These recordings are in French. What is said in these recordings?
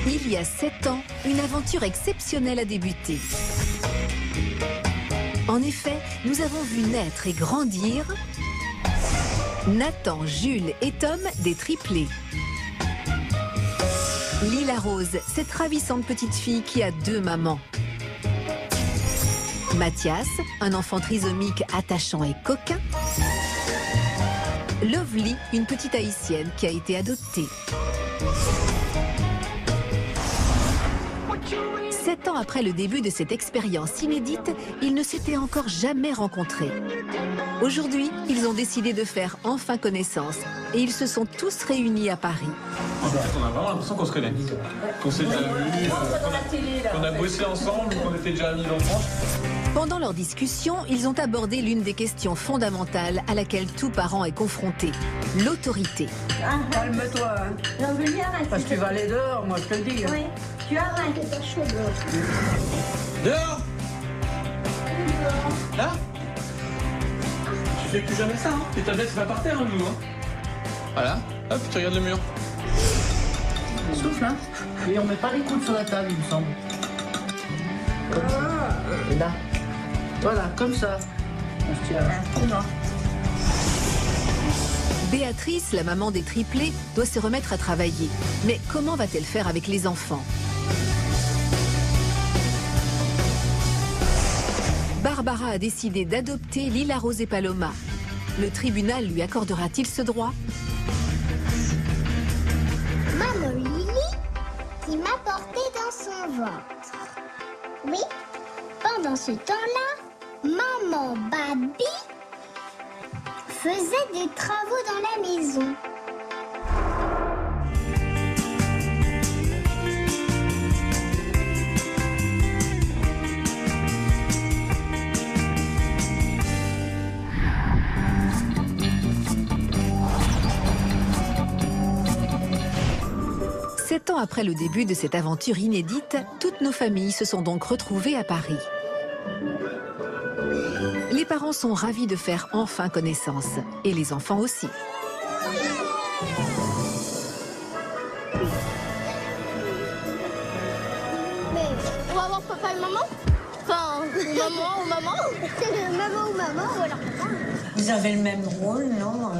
Il y a 7 ans, une aventure exceptionnelle a débuté. En effet, nous avons vu naître et grandir Nathan, Jules et Tom des triplés. Lila Rose, cette ravissante petite fille qui a 2 mamans. Mathias, un enfant trisomique attachant et coquin. Lovely, une petite haïtienne qui a été adoptée. 7 ans après le début de cette expérience inédite, ils ne s'étaient encore jamais rencontrés. Aujourd'hui, ils ont décidé de faire enfin connaissance et ils se sont tous réunis à Paris. En fait, on a vraiment l'impression qu'on se connaît, qu'on s'est déjà vus, qu'on a bossé ensemble, qu'on était déjà amis d'enfance. Pendant leur discussion, ils ont abordé l'une des questions fondamentales à laquelle tout parent est confronté, l'autorité. Hein, calme-toi. Hein. Non, mais lui, arrête. Parce que tu vas aller dehors, moi, je te le dis. Oui, tu arrêtes. C'est pas chaud dehors. Dehors. Là. Tu fais plus jamais ça, hein. Tes tablettes, c'est pas par terre, hein, nous, hein. Voilà, hop, tu regardes le mur. Souffle, hein. Et on met pas les coudes sur la table, il me semble. Comme ça. Et là. Voilà, comme ça. On se tient. Béatrice, la maman des triplés, doit se remettre à travailler. Mais comment va-t-elle faire avec les enfants? Barbara a décidé d'adopter Lila Rose et Paloma. Le tribunal lui accordera-t-il ce droit? Maman Lily qui m'a porté dans son ventre. Oui, pendant ce temps-là, maman Baby faisait des travaux dans la maison. Sept ans après le début de cette aventure inédite, toutes nos familles se sont donc retrouvées à Paris. Les parents sont ravis de faire enfin connaissance, et les enfants aussi. Mais on va voir papa et maman? Enfin, maman ou maman? Maman ou maman, ou alors papa? Vous avez le même rôle, non?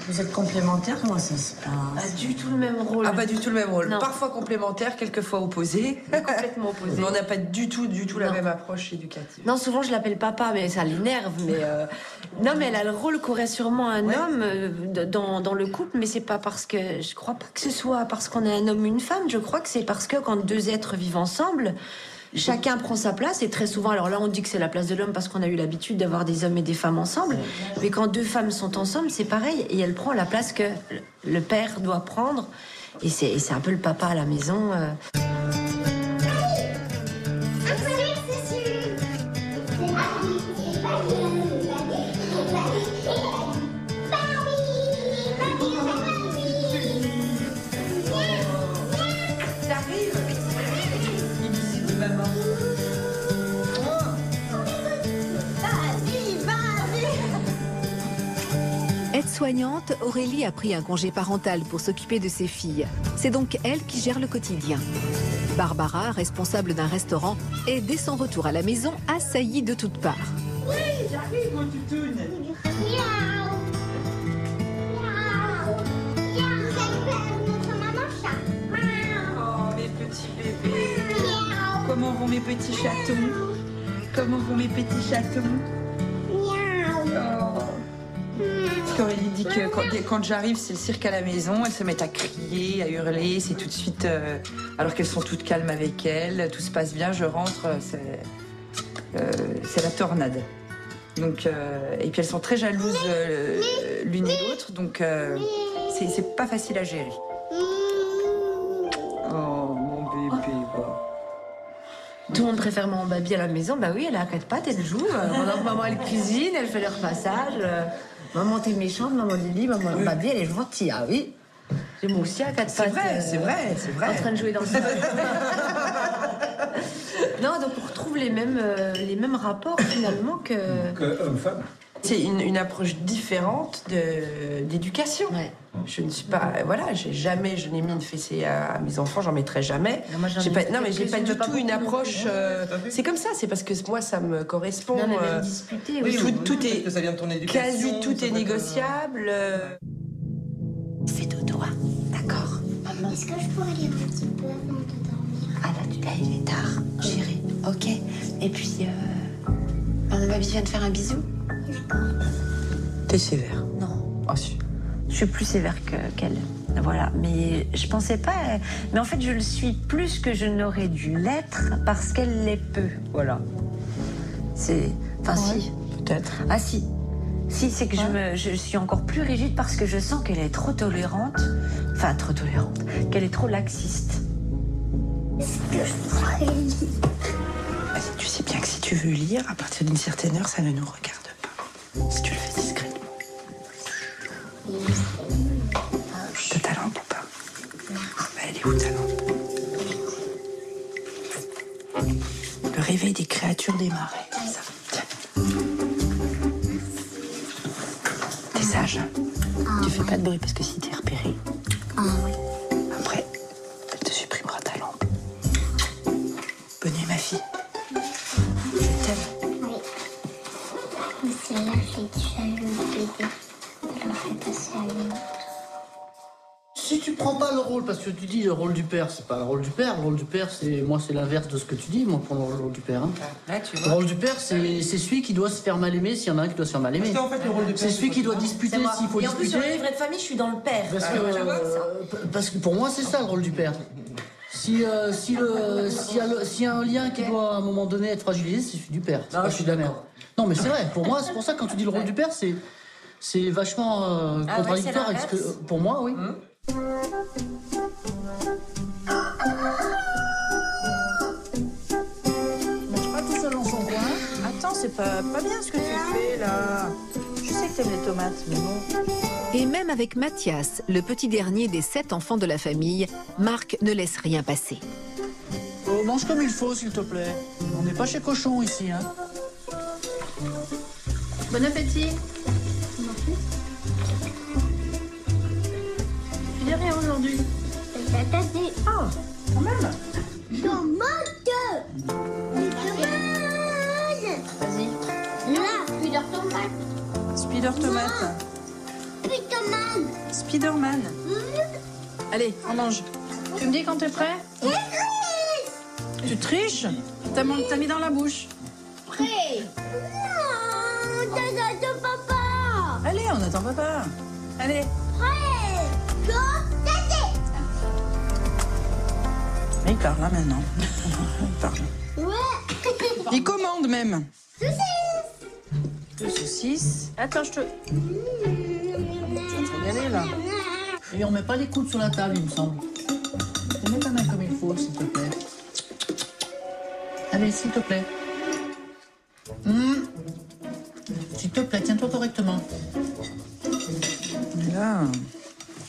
Vous êtes complémentaires, comment ça se passe? Pas du tout le même rôle. Ah, pas du tout le même rôle. Non. Parfois complémentaires, quelquefois opposés. Complètement opposé. Mais on n'a pas du tout la Non. même approche éducative. Non, souvent je l'appelle papa, mais ça l'énerve. Mais non, mais elle a le rôle qu'aurait sûrement un homme dans le couple, mais c'est pas parce que je crois pas que ce soit parce qu'on est un homme ou une femme. Je crois que c'est parce que quand 2 êtres vivent ensemble, chacun prend sa place et très souvent, alors là on dit que c'est la place de l'homme parce qu'on a eu l'habitude d'avoir des hommes et des femmes ensemble, mais quand 2 femmes sont ensemble, c'est pareil et elle prend la place que le père doit prendre et c'est un peu le papa à la maison. Aide-soignante, Aurélie a pris un congé parental pour s'occuper de ses filles. C'est donc elle qui gère le quotidien. Barbara, responsable d'un restaurant, est dès son retour à la maison assaillie de toutes parts. Oui, j'arrive, mon toutoune. Miaou. Miaou. Miaou, c'est notre maman chat. Oh, mes petits bébés. Miaou. Comment vont mes petits chatons? Comment vont mes petits chatons? Miaou. Oh. Parce qu'Aurélie dit que quand j'arrive, c'est le cirque à la maison. Elles se mettent à crier, à hurler. C'est tout de suite... alors qu'elles sont toutes calmes avec elles. Tout se passe bien. Je rentre, c'est la tornade. Donc, et puis elles sont très jalouses l'une et l'autre. Donc c'est pas facile à gérer. Oh, mon bébé. Tout le monde préfère maman Baby à la maison. Bah oui, elle a 4 pattes, elle joue. Pendant que maman elle cuisine, elle fait leur passage. Maman t'es méchante, maman Lily, maman Baby elle est gentille. Ah oui. J'ai moi aussi à 4 pattes. C'est vrai. En train de jouer dans le salon. Non, donc on retrouve les mêmes rapports finalement que homme-femme. C'est une approche différente d'éducation. Ouais. Je ne suis pas, voilà, je n'ai mis une fessée à mes enfants, j'en mettrai jamais. Moi, j'en ai J'ai pas, mis non, mais j'ai pas quelques-unes, du pas tout une beaucoup, approche. C'est comme ça, c'est parce que moi, ça me correspond. On a même discuté. Oui, oui. tout Peut-être est que ça vient de ton éducation. quasi tout ça est peut être, négociable. Fais dodo, hein. D'accord. Maman. Est-ce que je pourrais lire un petit peu avant de dormir? Ah là, il est tard, chérie. Ok. Et puis, maman Baby vient de faire un bisou. T'es sévère. Non. Ah si. Je suis plus sévère qu'elle. Voilà, mais je pensais pas. Mais en fait, je le suis plus que je n'aurais dû l'être parce qu'elle l'est peu. Voilà. C'est. Enfin, si. Peut-être. Ah, si. Si, c'est que je suis encore plus rigide parce que je sens qu'elle est trop tolérante. Enfin, trop tolérante. Qu'elle est trop laxiste. Est-ce que je pourrais lire? Tu sais bien que si tu veux lire, à partir d'une certaine heure, ça ne nous regarde pas. Si tu le fais discrètement. De ta lampe ou pas? Elle est où ta lampe? Le réveil des créatures des marais. Ça. Tiens. T'es sage, hein? Tu fais pas de bruit parce que si t'es repéré, après, elle te supprimera ta lampe. Bonne nuit, ma fille. Je t'aime. Oui. Mais c'est là que j'ai déjà eu le bébé. Je le fais passer à une autre. Si tu prends pas le rôle, parce que tu dis le rôle du père, c'est pas le rôle du père. Le rôle du père, c'est l'inverse de ce que tu dis, moi, pour le rôle du père. Hein. Là, tu Le vois. rôle du père, c'est celui qui doit se faire mal aimer, s'il y en a un qui doit se faire mal aimer. Parce qu'en fait, le rôle du père, C'est celui qui doit disputer s'il faut Et en plus, sur le disputer. livret de famille, je suis dans le père. Parce que pour moi, c'est ça le rôle du père. S'il y a un lien qui doit à un moment donné être fragilisé, c'est celui du père. C'est pas celui de la mère. Non, mais c'est vrai. Pour moi, c'est pour ça que quand tu dis le rôle du père, c'est vachement contradictoire avec ce que. Pour moi, oui. Pas tout seul dans son coin. Attends, c'est pas bien ce que tu fais là. Je sais que t'aimes les tomates, mais bon. Et même avec Mathias, le petit dernier des 7 enfants de la famille, Marc ne laisse rien passer. Oh, mange comme il faut, s'il te plaît. On n'est pas chez Cochon ici, hein. Bon appétit. Tu dis rien aujourd'hui. T'as cassé. Ah, quand même. Tomate. Vas-y. Là, plusieurs tomates. Spider tomate. Putain, Spiderman. Allez, on mange. Tu me dis quand t'es prêt? Tu triches? T'as mis dans la bouche. prêt. Non, t'as papa. Allez, on attend papa. Allez. Prêt. Go, t'as. Il parle là maintenant. Il parle. Ouais. Il commande même. Saucisse. 2 saucisses. Attends, je te régaler là. Et on met pas les coudes sur la table, il me semble. Mets ta main comme il faut, s'il te plaît. Allez, s'il te plaît. S'il te plaît, tiens-toi correctement. Et là,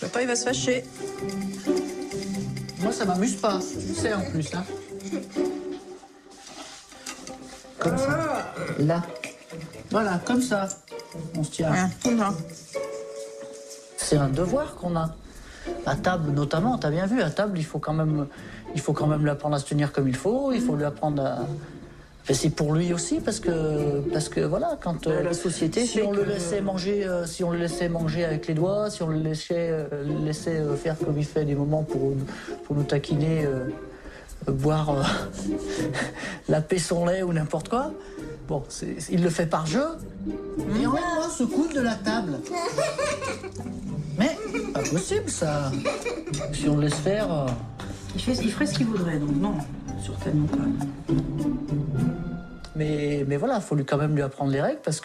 papa il va se fâcher. Moi, ça m'amuse pas, tu sais, en plus, hein. Comme ça. Là. Voilà, comme ça. On se tient. Rien, comme ça. C'est un devoir qu'on a. À table, notamment, t'as bien vu, à table, il faut quand même lui apprendre à se tenir comme il faut, il faut lui apprendre à... Enfin, c'est pour lui aussi, parce que voilà, quand... la société si fait on que- le laissait manger, si on le laissait manger avec les doigts, si on le laissait faire comme il fait des moments pour nous taquiner, boire, laper son lait ou n'importe quoi, bon, il le fait par jeu, et enlève-moi ce coude de la table. Mais, pas possible, ça. Si on le laisse faire... Il ferait ce qu'il voudrait, donc non, certainement pas. Mais voilà, il faut quand même lui apprendre les règles parce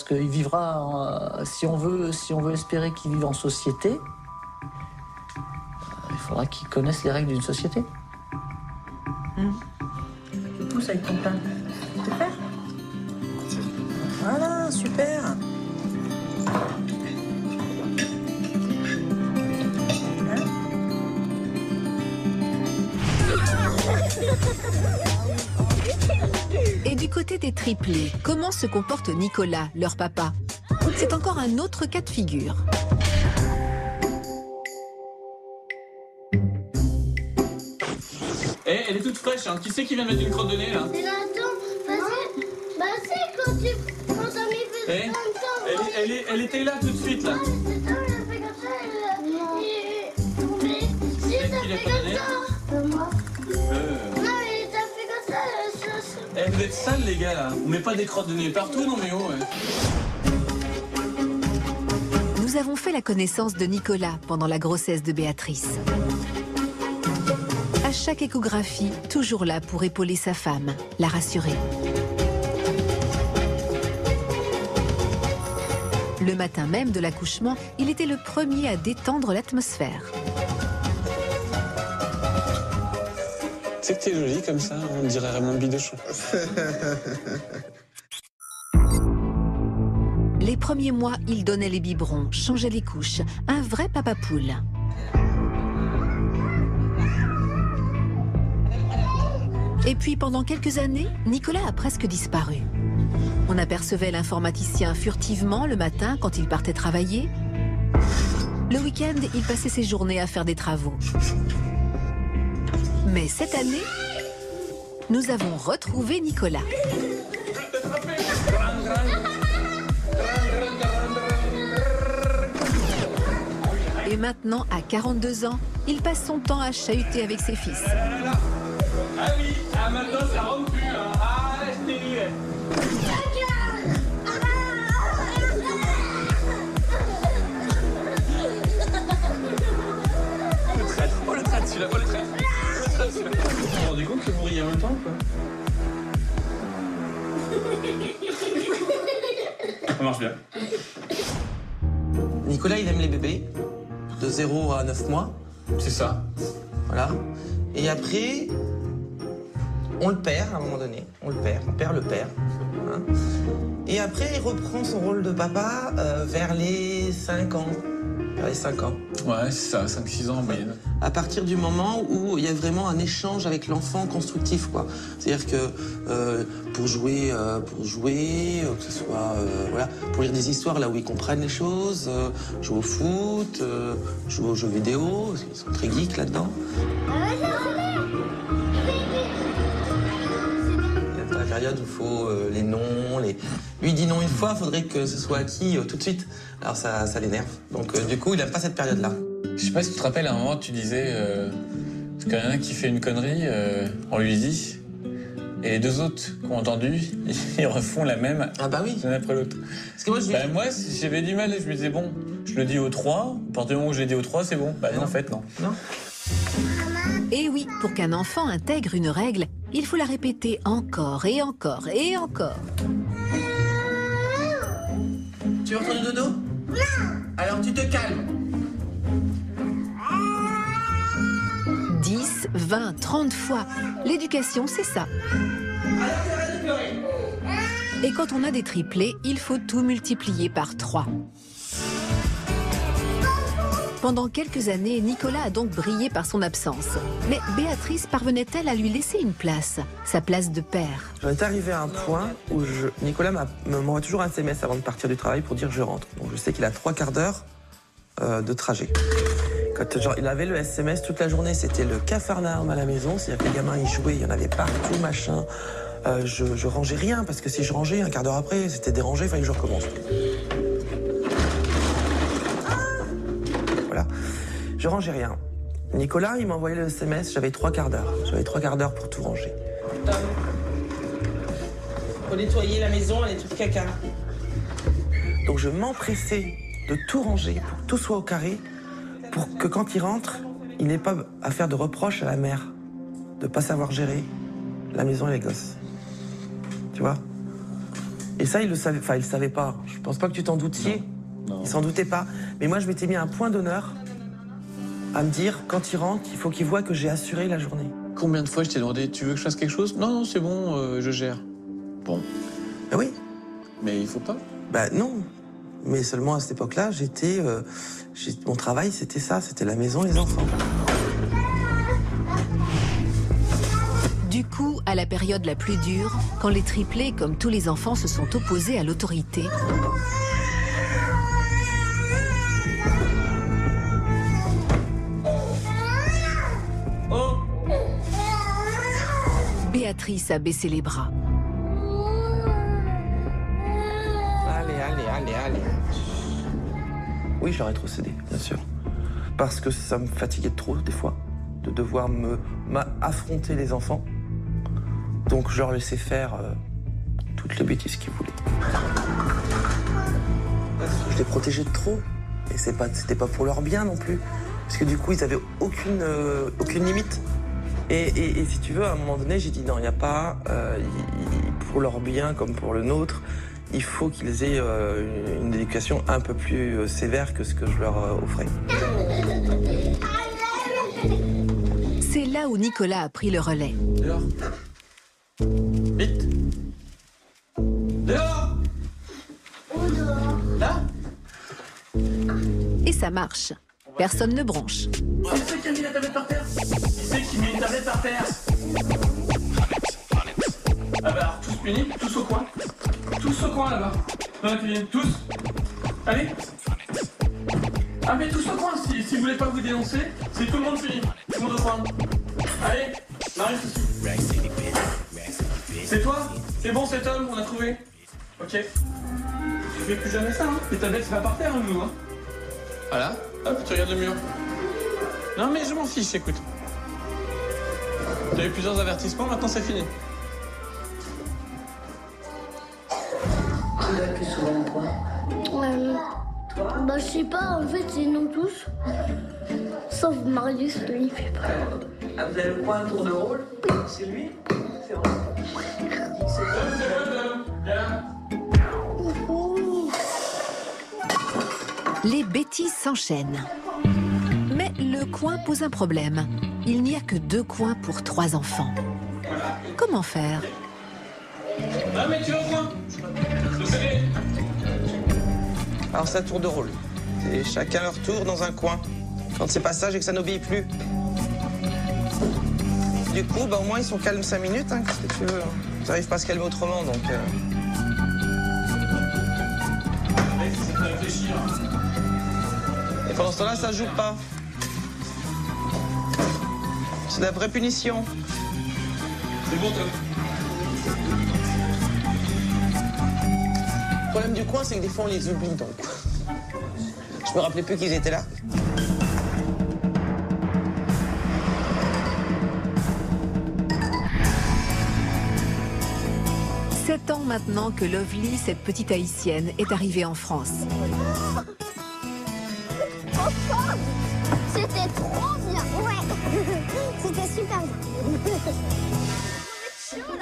qu'il vivra, si on veut espérer qu'il vive en société, il faudra qu'il connaisse les règles d'une société. Tu pousses avec ton pain. Tu peux faire? Voilà, super. Et du côté des triplés, comment se comporte Nicolas, leur papa? C'est encore un autre cas de figure. Eh, elle est toute fraîche, hein. Qui c'est qui vient de mettre une crotte de nez, là? C'est là, attends, vas-y. Bah, c'est quand t'as mis fait Eh, comme ça. elle était là tout de suite, là. Ah, mais c'est ça, elle a fait comme ça, elle est tombée. Si, t'as fait comme ça. Moi. Non, mais t'as fait comme ça, Eh, vous êtes sales, les gars, là. On met pas des crottes de nez partout, non, mais oh, ouais. Nous avons fait la connaissance de Nicolas pendant la grossesse de Béatrice. À chaque échographie, toujours là pour épauler sa femme, la rassurer. Le matin même de l'accouchement, il était le premier à détendre l'atmosphère. Tu sais que t'es jolie comme ça, on dirait Raymond Bidochon. Les premiers mois, il donnait les biberons, changeait les couches. Un vrai papa poule. Et puis, pendant quelques années, Nicolas a presque disparu. On apercevait l'informaticien furtivement le matin quand il partait travailler. Le week-end, il passait ses journées à faire des travaux. Mais cette année, nous avons retrouvé Nicolas. Et maintenant, à 42 ans, il passe son temps à chahuter avec ses fils. Ah oui, ah maintenant ça rentre plus, hein. Ah, la stérile. Oh le traite celui-là, oh le traite. Vous vous rendez compte que vous riez en même temps, quoi? Ça marche bien. Nicolas, il aime les bébés, de 0 à 9 mois. C'est ça. Voilà. Et après, on le perd à un moment donné. On perd le père. Hein. Et après, il reprend son rôle de papa vers les 5 ans. Vers les 5 ans. Ouais, c'est ça, 5-6 ans en moyenne. À partir du moment où il y a vraiment un échange avec l'enfant constructif, quoi. C'est-à-dire que pour jouer, que ce soit voilà, pour lire des histoires là où ils comprennent les choses, jouer au foot, jouer aux jeux vidéo, parce qu'ils sont très geeks là-dedans. Il y a la période où il faut les noms, Lui il dit non une fois, il faudrait que ce soit acquis tout de suite. Alors ça l'énerve. Donc du coup, il n'aime pas cette période-là. Je sais pas si tu te rappelles, à un moment, tu disais parce qu'il y en a un qui fait une connerie, on lui dit, et les deux autres qui ont entendu, ils refont la même l'un après l'autre. Parce que moi, moi, j'avais du mal, je me disais, bon, je le dis aux 3, à partir du moment où je l'ai dit aux 3, c'est bon. Bah non, en fait, non. Non. Et oui, pour qu'un enfant intègre une règle, il faut la répéter encore et encore et encore. Tu veux retourner dodo? Non. Alors tu te calmes. 10, 20, 30 fois. L'éducation, c'est ça. Et quand on a des triplés, il faut tout multiplier par 3. Pendant quelques années, Nicolas a donc brillé par son absence. Mais Béatrice parvenait-elle à lui laisser une place, sa place de père? J'en étais arrivé à un point où Nicolas m'envoie toujours un SMS avant de partir du travail pour dire que je rentre. Donc je sais qu'il a 3 quarts d'heure de trajet. Quand il avait le SMS toute la journée, c'était le capharnaüm à la maison. C'est-à-dire que les gamins, ils jouaient, il y en avait partout, machin. Je rangeais rien, parce que si je rangeais, un quart d'heure après, c'était dérangé, il fallait que je recommence. Voilà. Je rangeais rien. Nicolas, il m'a envoyé le SMS, j'avais 3 quarts d'heure. J'avais 3 quarts d'heure pour tout ranger. Faut nettoyer la maison, les trucs caca. Donc je m'empressais de tout ranger, pour que tout soit au carré, pour que quand il rentre, il n'ait pas à faire de reproches à la mère de pas savoir gérer la maison et les gosses. Tu vois? Et ça, il le savait, enfin, il le savait pas. Je pense pas que tu t'en doutiez. Non. Il s'en doutait pas. Mais moi, je m'étais mis un point d'honneur à me dire, quand il rentre, il faut qu'il voit que j'ai assuré la journée. Combien de fois je t'ai demandé, tu veux que je fasse quelque chose? Non, non, c'est bon, je gère. Bon. Ah oui. Mais il faut pas? Bah non. Mais seulement à cette époque-là, mon travail, c'était ça, c'était la maison, les enfants. Du coup, à la période la plus dure, quand les triplés, comme tous les enfants, se sont opposés à l'autorité, Béatrice a baissé les bras. Allez. Oui, je leur ai trop cédé, bien sûr. Parce que ça me fatiguait trop, des fois, de devoir affronter les enfants. Donc je leur laissais faire toutes les bêtises qu'ils voulaient. Je les protégeais de trop. Et c'était pas pour leur bien non plus. Parce que du coup, ils avaient aucune limite. Et si tu veux, à un moment donné, j'ai dit non, il n'y a pas, pour leur bien comme pour le nôtre, il faut qu'ils aient une éducation un peu plus sévère que ce que je leur offrais. C'est là où Nicolas a pris le relais. Dehors. Vite. Dehors. Là. Et ça marche. Personne ne bronche. Qui c'est qui a mis la tablette par terre? Qui c'est qui met une tablette par terre? Ah bah alors, tous punis, tous au coin. Tous au coin là-bas. Dans la cuisine, tous. Allez. Ah mais tous au coin, si vous voulez pas vous dénoncer, c'est tout le monde puni. Tout le monde au coin. Allez, Marius ici. C'est toi? C'est bon cet homme, on a trouvé. Ok. Tu fais plus jamais ça, hein. Les tablettes, c'est pas par terre, hein, nous, hein. Voilà. Hop, tu regardes le mur. Non mais je m'en fiche, écoute. Tu as eu plusieurs avertissements, maintenant c'est fini. Tu l'as plus souvent quoi? Bah je sais pas, en fait c'est nous tous. Sauf Marius, lui il fait pas. Ah, vous avez le point tour de rôle? C'est lui? C'est vrai. Les bêtises s'enchaînent. Mais le coin pose un problème. Il n'y a que 2 coins pour 3 enfants. Comment faire? Ah mais tu vas au coin. Je sais. Alors c'est un tour de rôle. C'est chacun leur tour dans un coin. Quand c'est pas sage et que ça n'obéit plus. Du coup, au moins ils sont calmes 5 minutes, hein, qu'est-ce que tu veux. Ils n'arrivent pas à se calmer autrement, donc... Ça fait réfléchir. Et pendant ce temps-là, ça joue pas. C'est de la vraie punition. C'est bon, Tom. Le problème du coin, c'est que des fois, on les oublie, donc... Je me rappelais plus qu'ils étaient là. 7 ans maintenant que Lovely, cette petite haïtienne, est arrivée en France. C'était trop bien. Ouais. C'était super bien.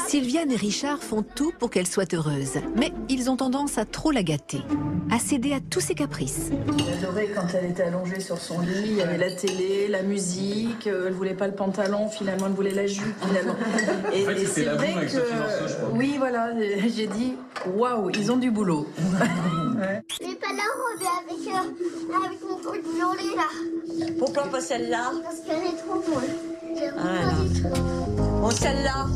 Sylviane et Richard font tout pour qu'elle soit heureuse. Mais ils ont tendance à trop la gâter, à céder à tous ses caprices. J'adorais quand elle était allongée sur son lit, il y avait la télé, la musique, elle voulait pas le pantalon, finalement elle voulait la jupe, finalement. Et, en fait, c'est vrai avec Sophie Marceau, je crois. Oui, voilà, j'ai dit, waouh, ils ont du boulot. Ouais. J'ai pas la robe avec mon truc violet là. Pourquoi pas celle-là? Parce qu'elle est trop moche. J'aime Ah, pas du tout. Bon, celle-là?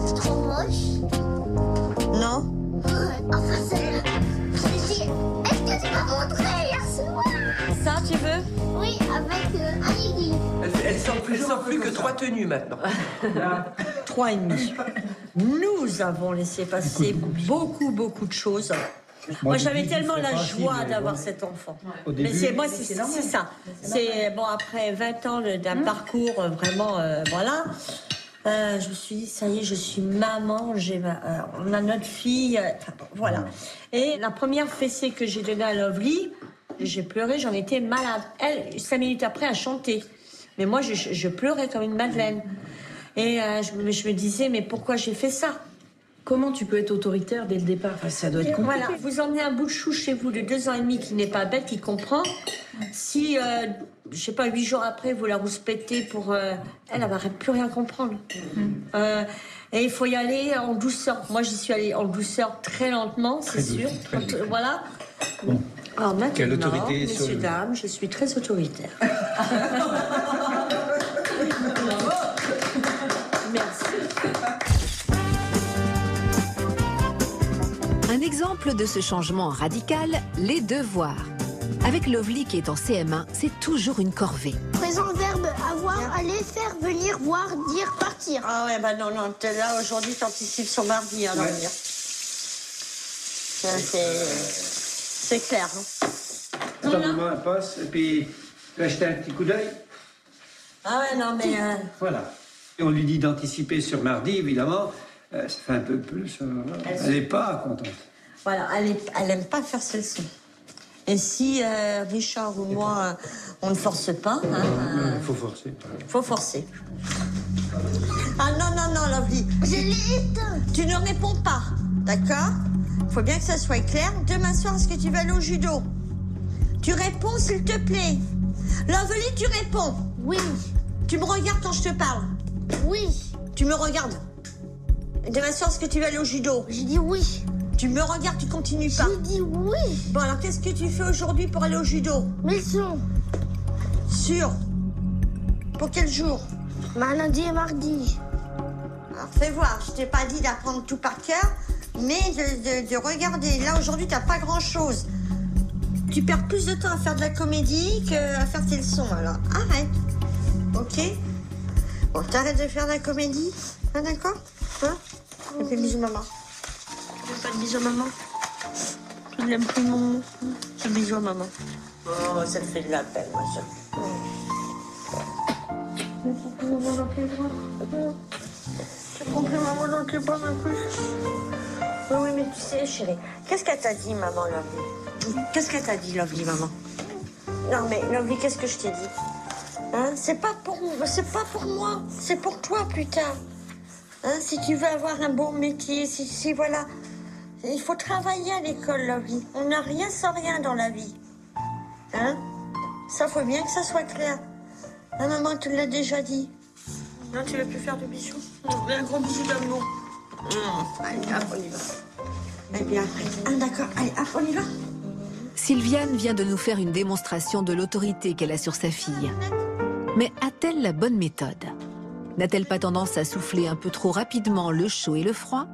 C'est trop moche. Non? Enfin, celle-là. Est-ce que tu m'as montré hier soir? Ça, tu veux? Oui, avec Annie. Elle sort plus que 3 tenues maintenant. 3,5. Nous avons laissé passer beaucoup de choses. Moi, j'avais tellement la joie d'avoir cet enfant. Mais c'est ça. C'est bon, après 20 ans d'un parcours vraiment, voilà. Je me suis dit, ça y est, je suis maman, on a notre fille, voilà. Et la première fessée que j'ai donnée à Lovely, j'ai pleuré, j'en étais malade. Elle, 5 minutes après, a chanté. Mais moi, je pleurais comme une madeleine. Et je me disais, mais pourquoi j'ai fait ça? Comment tu peux être autoritaire dès le départ? Enfin, ça doit être compliqué. Voilà, vous emmenez un bout de chou chez vous de 2 ans et demi qui n'est pas bête, qui comprend. Si, je sais pas, 8 jours après, vous la rouspétez pour... elle va plus rien comprendre. Et il faut y aller en douceur. Moi, j'y suis allée en douceur très lentement, c'est sûr. Voilà. Bon. Alors maintenant, quelle autorité messieurs, dames, je suis très autoritaire. Merci. Un exemple de ce changement radical, les devoirs. Avec Lovely qui est en CM1, c'est toujours une corvée. Présent verbe avoir, aller, faire, venir, voir, dire, partir. Ah ouais, bah non, là aujourd'hui t'anticipes sur mardi, alors dire. C'est clair. Hein. Attends, maman, elle passe, et puis tu vas jeter un petit coup d'œil. Ah ouais, non, mais... Voilà. Et on lui dit d'anticiper sur mardi, évidemment. Ça fait un peu plus... elle n'est pas contente. Voilà, elle aime pas faire ses leçons. Et si Richard ou moi, on ne force pas... Il faut forcer. Faut forcer. Ah non, Lovely. Je l'ai éteint. Tu ne réponds pas, d'accord? Faut bien que ça soit clair. Demain soir, est-ce que tu vas aller au judo? Tu réponds, s'il te plaît. Lovely, tu réponds. Oui. Tu me regardes quand je te parle? Oui. Tu me regardes? Demain soir, est-ce que tu vas aller au judo? J'ai dit oui. Tu me regardes, tu continues pas? J'ai dit oui. Bon, alors qu'est-ce que tu fais aujourd'hui pour aller au judo? Mes leçons. Sûr? Pour quel jour? Lundi et mardi. Alors fais voir, je t'ai pas dit d'apprendre tout par cœur, mais de regarder. Là, aujourd'hui, t'as pas grand-chose. Tu perds plus de temps à faire de la comédie qu'à faire tes leçons, alors arrête. Ok? Bon, t'arrêtes de faire de la comédie, hein, d'accord? Hein? Fais bisous, maman. Fais pas de bisous, maman. Tu l'aimes plus, maman. Fais bisous, maman. Oh, ça te fait de la peine, ma soeur. Tu comprends maman dans tes bras, ma puce? Oui, mais tu sais, chérie, qu'est-ce qu'elle t'a dit, maman, Lovely? Qu'est-ce qu'elle t'a dit, Lovely, maman? Non, mais Lovely, qu'est-ce que je t'ai dit? Hein? C'est pas pour moi, c'est pour toi plus tard. Hein? Si tu veux avoir un bon métier, si voilà. Il faut travailler à l'école, Lovely. On n'a rien sans rien dans la vie. Hein? Ça, faut bien que ça soit clair. La maman te l'a déjà dit. Non, tu veux plus faire de bisous? Un gros bisou d'amour. Allez, hop, on y va. Et bien après. Ah, d'accord, allez, hop, on y va. Sylviane vient de nous faire une démonstration de l'autorité qu'elle a sur sa fille. Mais a-t-elle la bonne méthode? N'a-t-elle pas tendance à souffler un peu trop rapidement le chaud et le froid?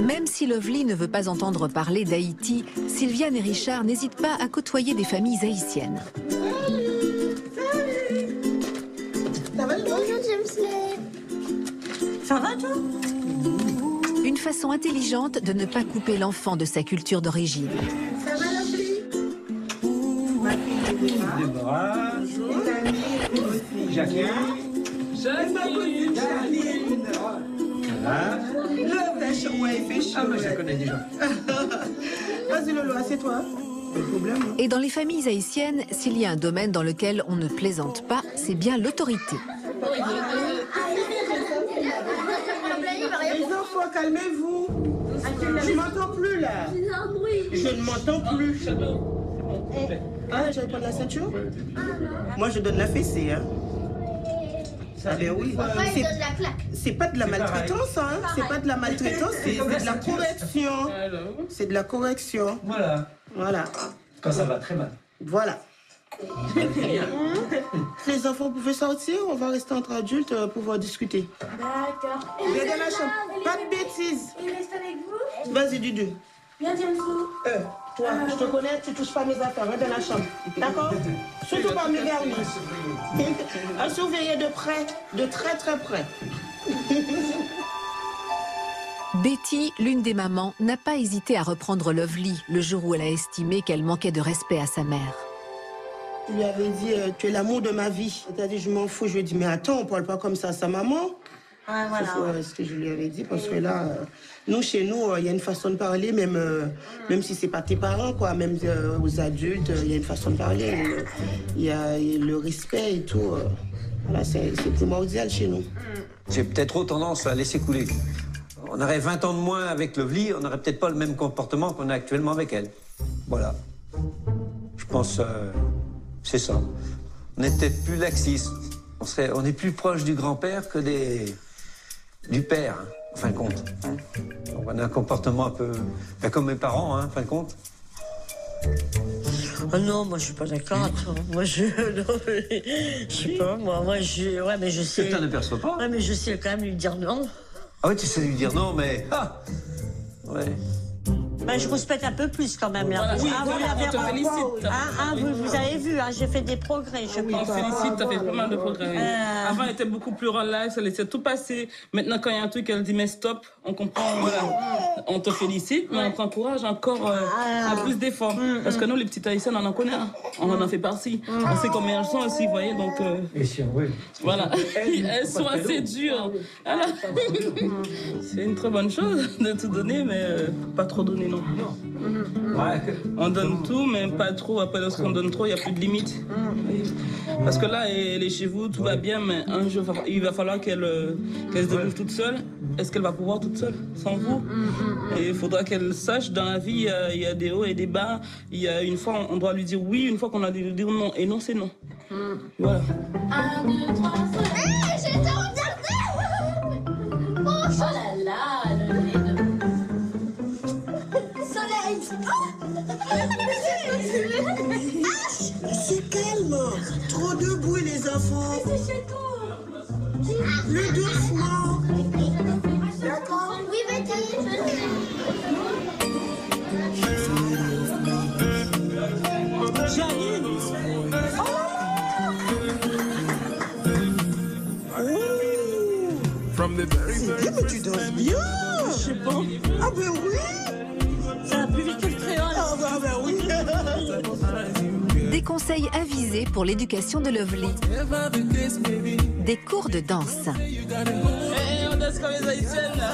Même si Lovely ne veut pas entendre parler d'Haïti, Sylviane et Richard n'hésitent pas à côtoyer des familles haïtiennes. Ça va, bonjour, Jamesley. Ça va, toi? Une façon intelligente de ne pas couper l'enfant de sa culture d'origine. Ça va, Lovely? Déborah. Jacqueline. Voilà. Ah, mais je connais déjà. Vas-y, Lolo, assieds-toi. Pas de problème. Et dans les familles haïtiennes, s'il y a un domaine dans lequel on ne plaisante pas, c'est bien l'autorité. Les enfants, calmez-vous. Je m'entends plus, là. Je ne m'entends plus. Ah, j'avais pas de la ceinture? Moi, je donne la fessée, hein. Ah ben oui. C'est pas de la maltraitance, hein. C'est pas de la maltraitance, c'est de la correction. C'est de la correction. Voilà. Voilà. Quand ça va très mal. Voilà. Les enfants, vous pouvez sortir, on va rester entre adultes pour pouvoir discuter. D'accord. Viens dans la chambre. Pas de bêtises. Il reste avec vous? Vas-y, Dudu. Viens, Jamesley. Toi, je te connais, tu touches pas mes affaires, va dans la chambre. D'accord? Surtout pas mes vernis. À surveiller de près, de très très près. Betty, l'une des mamans, n'a pas hésité à reprendre Lovely le jour où elle a estimé qu'elle manquait de respect à sa mère. Je lui avais dit, tu es l'amour de ma vie. Elle a dit, je m'en fous. Je lui ai dit, mais attends, on parle pas comme ça à sa maman. Ouais, voilà. C'est ce que je lui avais dit, parce que là, nous, chez nous, il y a une façon de parler, même si c'est pas tes parents, quoi, même aux adultes, il y a une façon de parler. Il y a le respect et tout. Voilà, c'est primordial chez nous. J'ai peut-être trop tendance à laisser couler. On aurait 20 ans de moins avec Lovely, on n'aurait peut-être pas le même comportement qu'on a actuellement avec elle. Voilà. Je pense c'est ça. On est peut-être plus laxiste. On est plus proche du grand-père que du père, hein, en fin de compte. Donc on a un comportement un peu... comme mes parents, hein, en fin de compte. Oh non, moi je suis pas d'accord. Moi je sais pas, moi je... Ouais, mais je sais... Tu t'en aperçois pas? Ouais, mais je sais quand même lui dire non. Ah oui, tu sais lui dire non, mais... Ah ouais. Ben, je respecte un peu plus quand même. Là. Voilà. Oui, vous on l'avez te félicite. vous avez vu, j'ai fait des progrès, je On pense. te félicite, t'as fait pas mal de progrès. Avant, elle était beaucoup plus relax, elle laissait tout passer. Maintenant, quand il y a un truc, elle dit mais stop, on comprend, voilà. On te félicite, mais on t'encourage encore à plus d'efforts. Parce que nous, les petites haïtiennes, on en connaît. On en fait partie. On sait combien elles sont aussi, vous voyez, donc... Voilà, elles sont assez dures. Voilà. C'est une très bonne chose de tout donner, mais pas trop donner non plus. On donne tout, mais pas trop. Après, lorsqu'on donne trop, il n'y a plus de limite. Parce que là, elle est chez vous, tout va bien, mais un jour, il va falloir qu'elle se débrouille toute seule. Est-ce qu'elle va pouvoir toute seule, sans vous? Et il faudra qu'elle sache, dans la vie, il y a des hauts et des bas. Il y a une fois, on doit lui dire oui, une fois qu'on a dit dire non. Et non, c'est non. Voilà. 1, 2, 3, 4. J'ai été regardée. Oh là là, le nez de... Soleil. C'est calme. Trop de bruit, les enfants. C'est chez toi. Le doucement. D'accord. Oui, Betty. Janine. C'est bien, mais tu danses bien. Je sais pas. Ah ben oui. Ça va plus vite que le créole. Ah ben oui. Des conseils avisés pour l'éducation de Lovely. Des cours de danse. On danse comme les haïtiennes, là.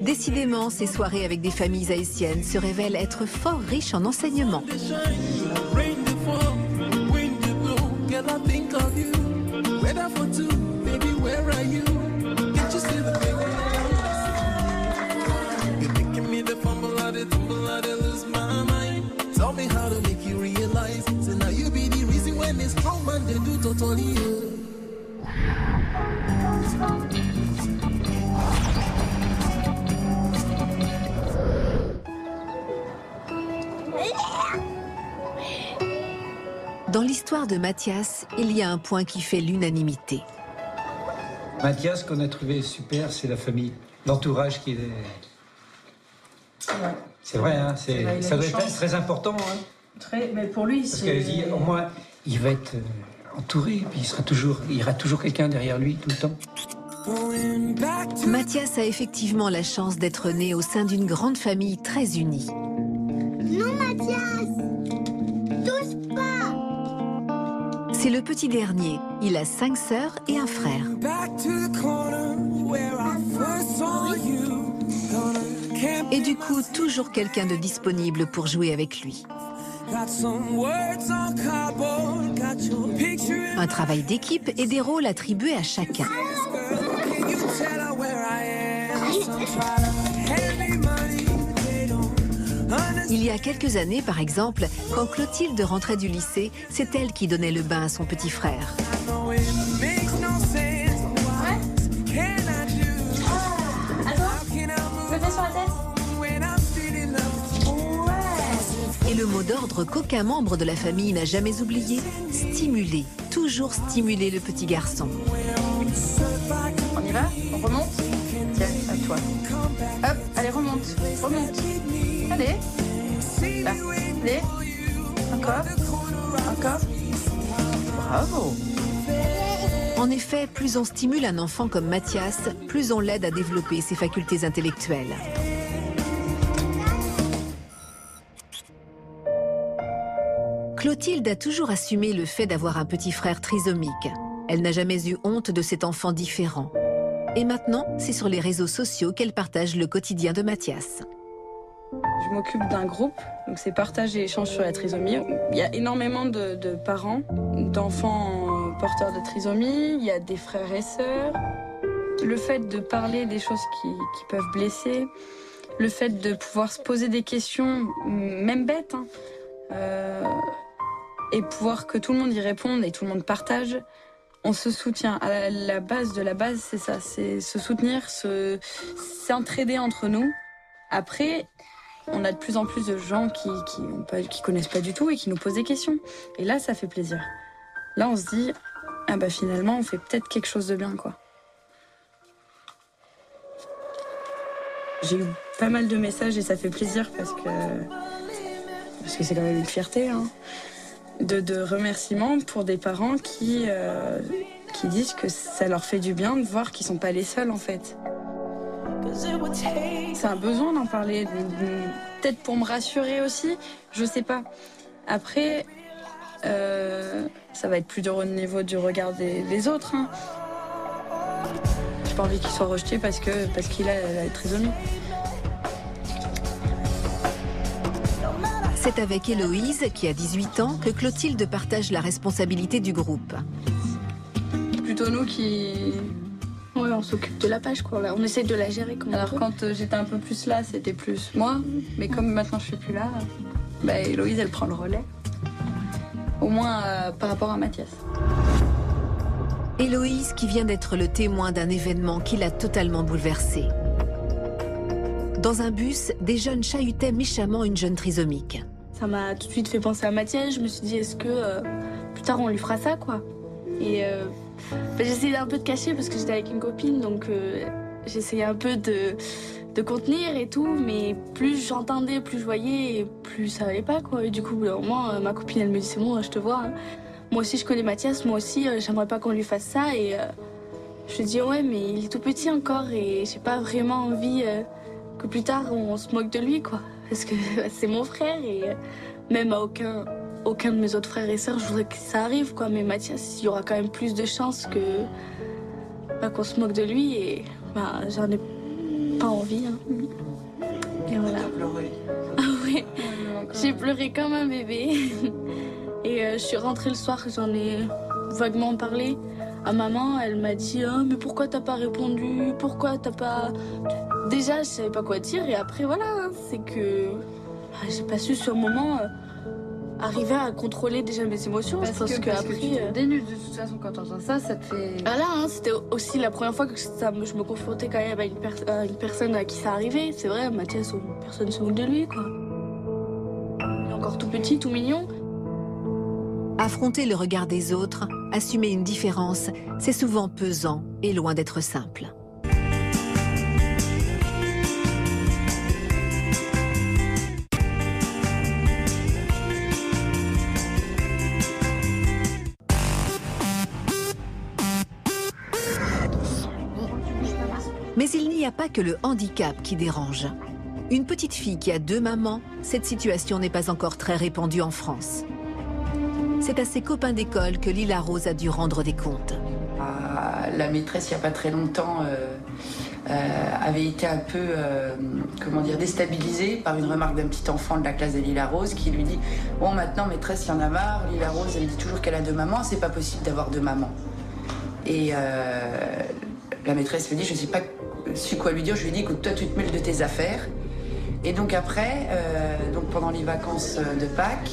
Décidément, ces soirées avec des familles haïtiennes se révèlent être fort riches en enseignements. Dans l'histoire de Mathias, il y a un point qui fait l'unanimité. Mathias, ce qu'on a trouvé super, c'est la famille, l'entourage qui est... C'est vrai, hein, ça doit être très important. Hein. Très, mais pour lui, parce qu'elle dit, au moins, il va être entouré, puis il y aura toujours quelqu'un derrière lui tout le temps. Mathias a effectivement la chance d'être né au sein d'une grande famille très unie. Non, Mathias. Touche pas. C'est le petit dernier. Il a 5 sœurs et un frère. Et du coup, toujours quelqu'un de disponible pour jouer avec lui. Un travail d'équipe et des rôles attribués à chacun. Il y a quelques années, par exemple, quand Clotilde rentrait du lycée, c'est elle qui donnait le bain à son petit frère. Et le mot d'ordre qu'aucun membre de la famille n'a jamais oublié, stimuler, toujours stimuler le petit garçon. On y va? On remonte? Tiens, à toi. Hop, allez, remonte. Remonte. Allez. Là. Allez. Encore. Encore. Bravo. En effet, plus on stimule un enfant comme Mathias, plus on l'aide à développer ses facultés intellectuelles. Clotilde a toujours assumé le fait d'avoir un petit frère trisomique. Elle n'a jamais eu honte de cet enfant différent. Et maintenant, c'est sur les réseaux sociaux qu'elle partage le quotidien de Mathias. Je m'occupe d'un groupe, donc c'est partage et échange sur la trisomie. Il y a énormément de parents, d'enfants porteurs de trisomie, il y a des frères et sœurs. Le fait de parler des choses qui peuvent blesser, le fait de pouvoir se poser des questions, même bêtes, hein, et pouvoir que tout le monde y réponde et tout le monde partage, on se soutient. À la base de la base, c'est ça, c'est se soutenir, s'entraider entre nous. Après, on a de plus en plus de gens qui connaissent pas du tout et qui nous posent des questions. Et là, ça fait plaisir. Là, on se dit, ah bah finalement, on fait peut-être quelque chose de bien, quoi. J'ai eu pas mal de messages et ça fait plaisir parce que c'est quand même une fierté, hein, de remerciements pour des parents qui disent que ça leur fait du bien de voir qu'ils sont pas les seuls en fait. C'est un besoin d'en parler, peut-être pour me rassurer aussi, je sais pas. Après, ça va être plus dur au niveau du regard des autres. Hein. J'ai pas envie qu'il soit rejeté parce qu'il a la trisomie. C'est avec Héloïse, qui a 18 ans, que Clotilde partage la responsabilité du groupe. Plutôt nous qui... Ouais, on s'occupe de la page, quoi. On essaie de la gérer comme Alors quand j'étais un peu plus là, c'était plus moi. Mais comme maintenant je suis plus là, bah, Héloïse, elle prend le relais. Au moins par rapport à Mathias. Héloïse qui vient d'être le témoin d'un événement qui l'a totalement bouleversée. Dans un bus, des jeunes chahutaient méchamment une jeune trisomique. Ça m'a tout de suite fait penser à Mathias. Je me suis dit, est-ce que plus tard on lui fera ça, quoi. Et j'essayais un peu de cacher parce que j'étais avec une copine, donc j'essayais un peu de contenir et tout, mais plus j'entendais, plus je voyais, et plus ça allait pas, quoi. Et du coup, au moins, ma copine, elle me dit, c'est bon, je te vois. Hein. Moi aussi, je connais Mathias, moi aussi, j'aimerais pas qu'on lui fasse ça. Et je lui dis, ouais, mais il est tout petit encore, et j'ai pas vraiment envie que plus tard, on se moque de lui, quoi. Parce que c'est mon frère, et même à aucun de mes autres frères et sœurs, je voudrais que ça arrive, quoi. Mais Mathias, il y aura quand même plus de chances qu'on se moque de lui, et j'en ai pas envie. Hein. Et voilà. T'as pleuré. Ah ouais, j'ai pleuré comme un bébé. Et je suis rentrée le soir, j'en ai vaguement parlé à maman. Elle m'a dit « mais pourquoi t'as pas répondu? Pourquoi t'as pas... » Déjà, je savais pas quoi dire, et après, voilà, hein, c'est que j'ai pas su sur le moment arriver à contrôler déjà mes émotions. Parce je pense que après, tu te dénudes de toute façon quand t'entends ça, ça te fait... Voilà, hein, c'était aussi la première fois que je me confrontais quand même à une personne à qui ça arrivait. C'est vrai, Mathias, personne ne se moque de lui, quoi. Il est encore tout petit, tout mignon. Affronter le regard des autres, assumer une différence, c'est souvent pesant et loin d'être simple. Mais il n'y a pas que le handicap qui dérange. Une petite fille qui a 2 mamans, cette situation n'est pas encore très répandue en France. C'est à ses copains d'école que Lila Rose a dû rendre des comptes. La maîtresse, il n'y a pas très longtemps, avait été un peu déstabilisée par une remarque d'un petit enfant de la classe de Lila Rose qui lui dit « Bon, maintenant, maîtresse, il y en a marre. Lila Rose, elle dit toujours qu'elle a 2 mamans. C'est pas possible d'avoir 2 mamans. » Et la maîtresse me dit « Je sais pas su quoi lui dire. » Je lui dis « Écoute, toi, tu te mêles de tes affaires. » Et donc après, pendant les vacances de Pâques,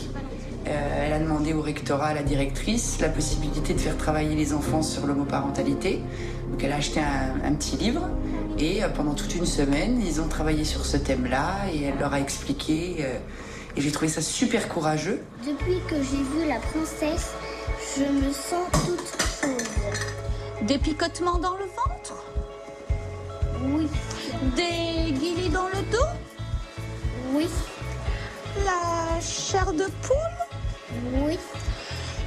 elle a demandé au rectorat, à la directrice, la possibilité de faire travailler les enfants sur l'homoparentalité. Donc elle a acheté un petit livre et pendant toute une semaine, ils ont travaillé sur ce thème-là et elle leur a expliqué. Et j'ai trouvé ça super courageux. Depuis que j'ai vu la princesse, je me sens toute chose. Des picotements dans le ventre? Oui. Des guilis dans le dos? Oui. La chair de poule? Oui.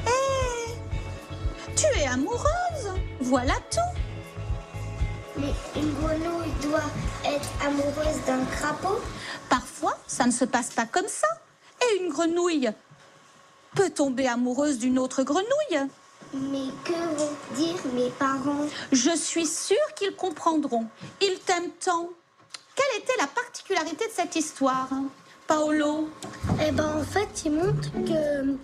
Et tu es amoureuse? Voilà tout. Mais une grenouille doit être amoureuse d'un crapaud? Parfois, ça ne se passe pas comme ça. Et une grenouille peut tomber amoureuse d'une autre grenouille. Mais que vont dire mes parents? Je suis sûre qu'ils comprendront. Ils t'aiment tant. Quelle était la particularité de cette histoire, Paolo? Eh ben, en fait, il montre que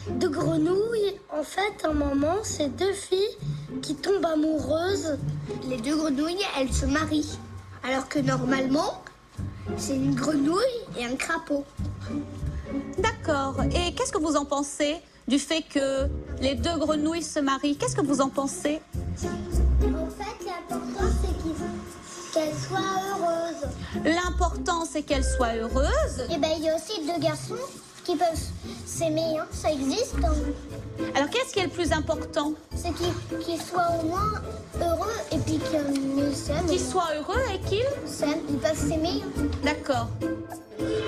2 grenouilles, en fait, un moment, c'est 2 filles qui tombent amoureuses. Les 2 grenouilles, elles se marient. Alors que normalement, c'est une grenouille et un crapaud. D'accord. Et qu'est-ce que vous en pensez du fait que les 2 grenouilles se marient? Qu'est-ce que vous en pensez? En fait, l'important, c'est qu'elles soient heureuses. L'important, c'est qu'elles soient heureuses. Et ben, il y a aussi 2 garçons qui peuvent s'aimer, hein. Ça existe. Hein. Alors, qu'est-ce Qu'est-ce qui est le plus important? C'est qu'il soit au moins heureux et puis qu'ils s'aiment. Qu'ils soient heureux et qu'ils s'aiment, ils peuvent s'aimer. D'accord.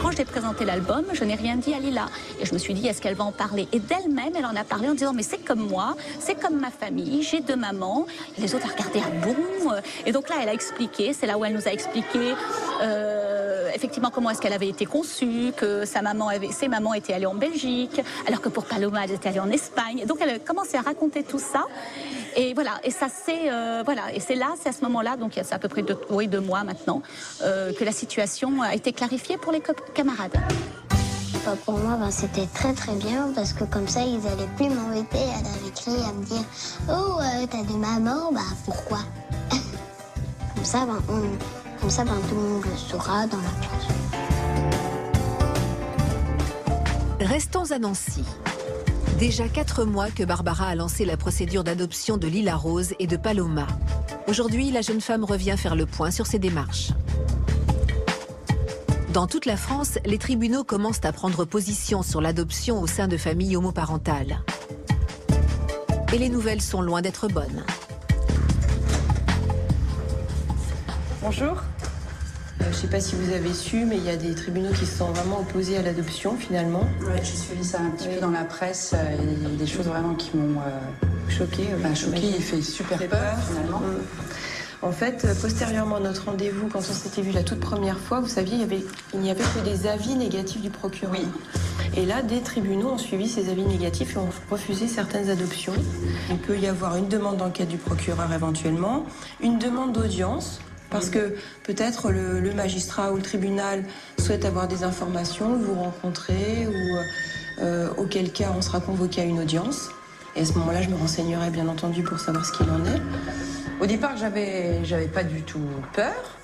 Quand j'ai présenté l'album, je n'ai rien dit à Lila. Et je me suis dit, est-ce qu'elle va en parler? Et d'elle-même, elle en a parlé en disant, mais c'est comme moi, c'est comme ma famille, j'ai 2 mamans. Et les autres ont regardé, ah bon? Et donc là, elle a expliqué, c'est là où elle nous a expliqué effectivement comment est-ce qu'elle avait été conçue, que ses mamans étaient allées en Belgique, alors que pour Paloma, elle était allée en Espagne. Et donc elle a commencé à raconter tout ça. Et voilà, et ça c'est voilà, et c'est à ce moment-là, donc il y a à peu près 2 mois maintenant, que la situation a été clarifiée pour les camarades. Pour moi, c'était très très bien parce que comme ça, ils allaient plus m'embêter à l'écrit, à me dire « Oh, t'as 2 mamans, pourquoi ?» Comme ça, tout le monde le saura dans la classe. Restons à Nancy. Déjà 4 mois que Barbara a lancé la procédure d'adoption de Lila Rose et de Paloma. Aujourd'hui, la jeune femme revient faire le point sur ses démarches. Dans toute la France, les tribunaux commencent à prendre position sur l'adoption au sein de familles homoparentales. Et les nouvelles sont loin d'être bonnes. Bonjour. Je ne sais pas si vous avez su, mais il y a des tribunaux qui se sont vraiment opposés à l'adoption, finalement. Ouais, j'ai suivi ça un petit peu dans la presse. Il y a des choses vraiment qui m'ont choquée. Il fait super peur, finalement. En fait, postérieurement à notre rendez-vous, quand on s'était vu la toute première fois, vous saviez, il n'y avait que des avis négatifs du procureur. Oui. Et là, des tribunaux ont suivi ces avis négatifs et ont refusé certaines adoptions. Il peut y avoir une demande d'enquête du procureur éventuellement, une demande d'audience, parce que peut-être le magistrat ou le tribunal souhaite avoir des informations, vous rencontrer, ou auquel cas on sera convoqué à une audience. Et à ce moment-là, je me renseignerai bien entendu pour savoir ce qu'il en est. Au départ, j'avais pas du tout peur.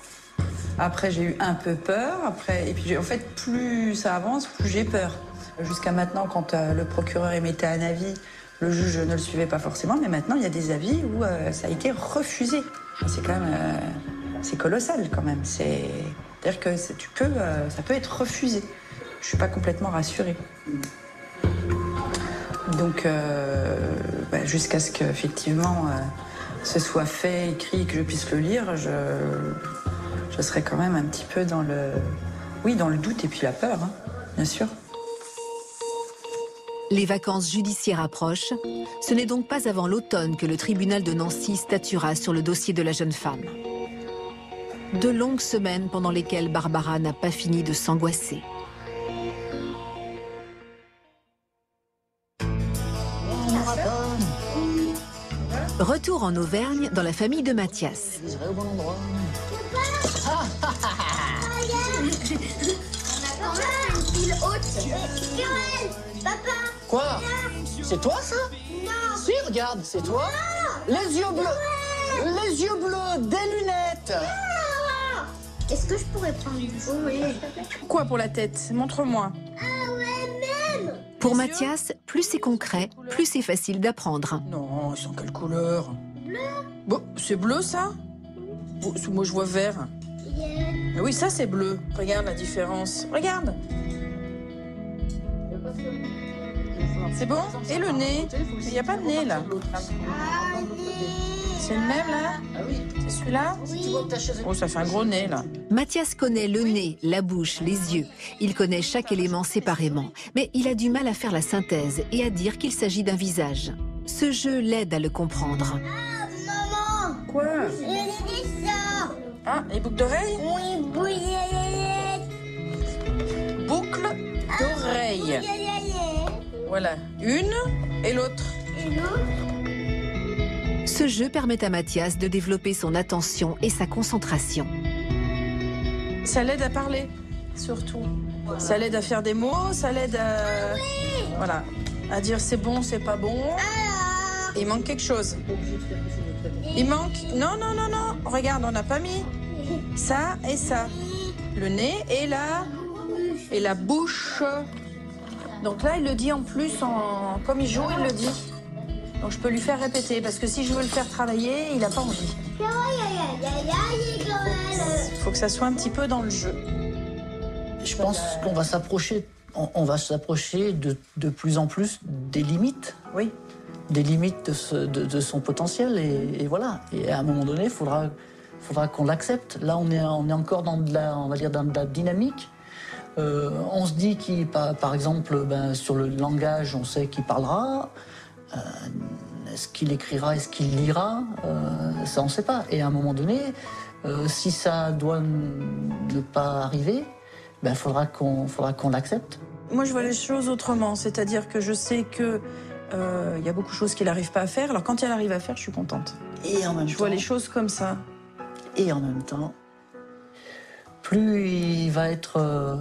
Après, j'ai eu un peu peur. Et puis, en fait, plus ça avance, plus j'ai peur. Jusqu'à maintenant, quand le procureur émettait un avis, le juge ne le suivait pas forcément. Mais maintenant, il y a des avis où ça a été refusé. C'est quand même... c'est colossal, quand même. C'est-à-dire que ça peut être refusé. Je suis pas complètement rassurée. Donc, jusqu'à ce qu'effectivement... ce soit fait, écrit, que je puisse le lire, je serais quand même un petit peu dans le doute et puis la peur, hein, bien sûr. Les vacances judiciaires approchent. Ce n'est donc pas avant l'automne que le tribunal de Nancy statuera sur le dossier de la jeune femme. De longues semaines pendant lesquelles Barbara n'a pas fini de s'angoisser. Retour en Auvergne, dans la famille de Mathias. Quoi? C'est toi, ça? Non. Si, regarde, c'est toi. Non. Les yeux bleus. Les yeux bleus, des lunettes. Non. Est-ce que je pourrais prendre du fou? Oui. Quoi pour la tête? Montre-moi. Ah ouais, même. Pour Mathias, plus c'est concret, plus c'est facile d'apprendre. Non, ils sont quelle couleur? Bleu. Bon, c'est bleu, ça? Moi, je vois vert. Yeah. Oui, ça, c'est bleu. Regarde la différence. Regarde. C'est bon? Et le nez? Il n'y a pas de nez, là. C'est le même, là? C'est celui-là? Oui. Oh, ça fait un gros nez, là. Mathias connaît le nez, la bouche, les yeux. Il connaît chaque élément séparément. Mais il a du mal à faire la synthèse et à dire qu'il s'agit d'un visage. Ce jeu l'aide à le comprendre. Ah, maman. Quoi? J'ai ça. Ah, les boucles d'oreilles? Oui, Boucles d'oreilles. Voilà, une et l'autre. Et l'autre? Ce jeu permet à Mathias de développer son attention et sa concentration. Ça l'aide à parler, surtout. Ça l'aide à faire des mots, ça l'aide à... Voilà, à dire c'est bon, c'est pas bon. Il manque quelque chose. Il manque... Non, non, non, non. Regarde, on n'a pas mis ça et ça. Le nez et la bouche. Donc là, il le dit en plus, comme il joue, il le dit. Donc je peux lui faire répéter, parce que si je veux le faire travailler, il n'a pas envie. Il faut que ça soit un petit peu dans le jeu. Je pense qu'on va s'approcher de plus en plus des limites. Oui. des limites de son potentiel. Et voilà. Et à un moment donné, il faudra qu'on l'accepte. Là, on est encore dans de la dynamique. On se dit par exemple, sur le langage, on sait qu'il parlera. Est-ce qu'il écrira, est-ce qu'il lira, ça on ne sait pas. Et à un moment donné, si ça doit ne pas arriver, il faudra qu'on l'accepte. Moi, je vois les choses autrement. C'est-à-dire que je sais que il y a beaucoup de choses qu'il n'arrive pas à faire. Alors quand il arrive à faire, je suis contente. Et en même temps, je vois les choses comme ça. Et en même temps, plus il va être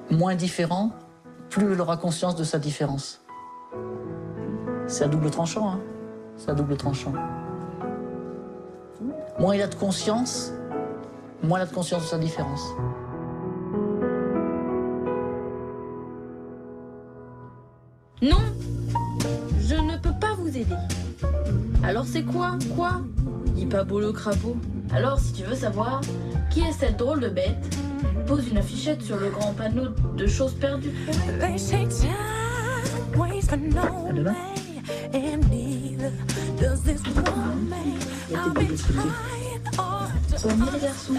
moins différent, plus il aura conscience de sa différence. C'est à double tranchant, hein. C'est à double tranchant. Moins il a de conscience, moins il a de conscience de sa différence. Non, je ne peux pas vous aider. Alors c'est quoi? Quoi? Dis pas beau le crapaud. Alors si tu veux savoir qui est cette drôle de bête, pose une affichette sur le grand panneau de choses perdues. Soignez les garçons.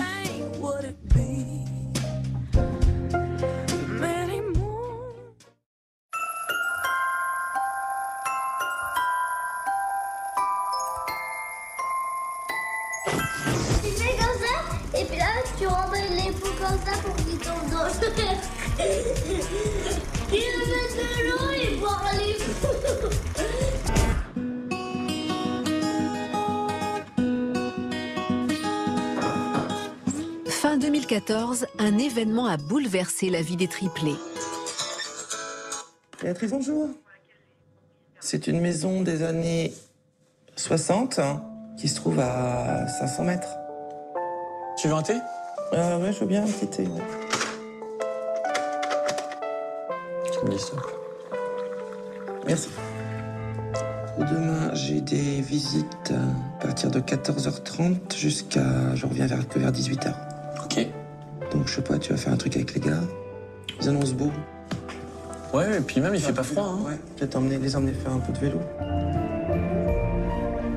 Tu fais comme ça, et puis là, tu rentres les poux comme ça pour qu'ils tombent dans le verre. Il met de l'eau et boire les poux. Fin 2014, un événement a bouleversé la vie des triplés. Béatrice, bonjour. C'est une maison des années 60 qui se trouve à 500 mètres. Tu veux un thé? Ouais, je veux bien un petit thé. Ouais. Tu me dis ça. Merci. Demain, j'ai des visites à partir de 14h30 jusqu'à... Je reviens vers 18h. Ok. Donc, je sais pas, tu vas faire un truc avec les gars. Ils annoncent beau. Ouais, et puis même, il fait pas froid. Hein. Ouais, peut-être les emmener faire un peu de vélo.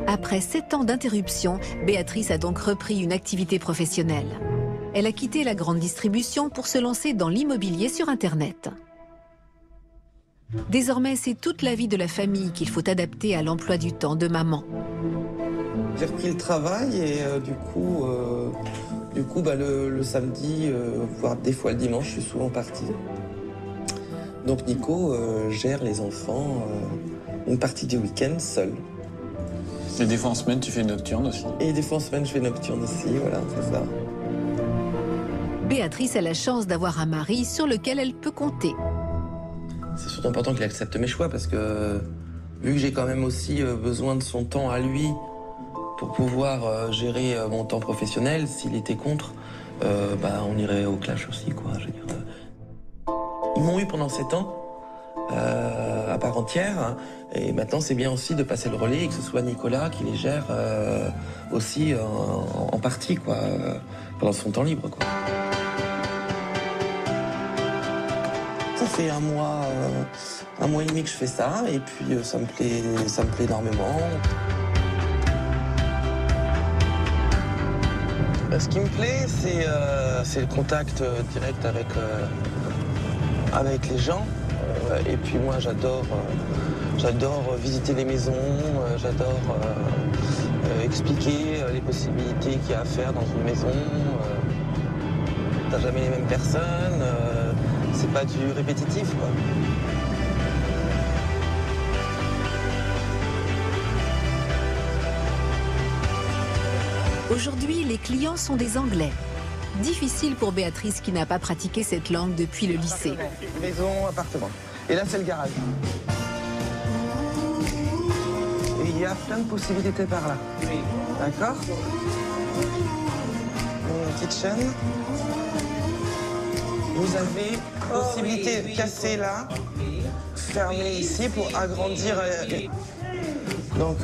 Après 7 ans d'interruption, Béatrice a donc repris une activité professionnelle. Elle a quitté la grande distribution pour se lancer dans l'immobilier sur Internet. Désormais, c'est toute la vie de la famille qu'il faut adapter à l'emploi du temps de maman. J'ai repris le travail et du coup, le samedi, voire des fois le dimanche, je suis souvent parti. Donc Nico gère les enfants une partie du week-end seul. Et des fois en semaine, tu fais nocturne aussi. Et des fois en semaine, je fais nocturne aussi, voilà, c'est ça. Béatrice a la chance d'avoir un mari sur lequel elle peut compter. C'est surtout important qu'il accepte mes choix parce que vu que j'ai quand même aussi besoin de son temps à lui pour pouvoir gérer mon temps professionnel, s'il était contre, on irait au clash aussi, quoi. Je veux dire, ils m'ont eu pendant 7 ans. À part entière, et maintenant c'est bien aussi de passer le relais et que ce soit Nicolas qui les gère aussi en partie, quoi, pendant son temps libre, quoi. Ça fait un mois et demi que je fais ça et puis ça me plaît énormément. Ce qui me plaît, c'est le contact direct avec les gens. Et puis moi, j'adore visiter les maisons, j'adore expliquer les possibilités qu'il y a à faire dans une maison. T'as jamais les mêmes personnes, c'est pas du répétitif, quoi. Aujourd'hui, les clients sont des Anglais. Difficile pour Béatrice qui n'a pas pratiqué cette langue depuis le lycée. Maison, appartement. Et là, c'est le garage. Et il y a plein de possibilités par là. D'accord? Une kitchen. Vous avez possibilité de casser là, fermer ici pour agrandir. Donc,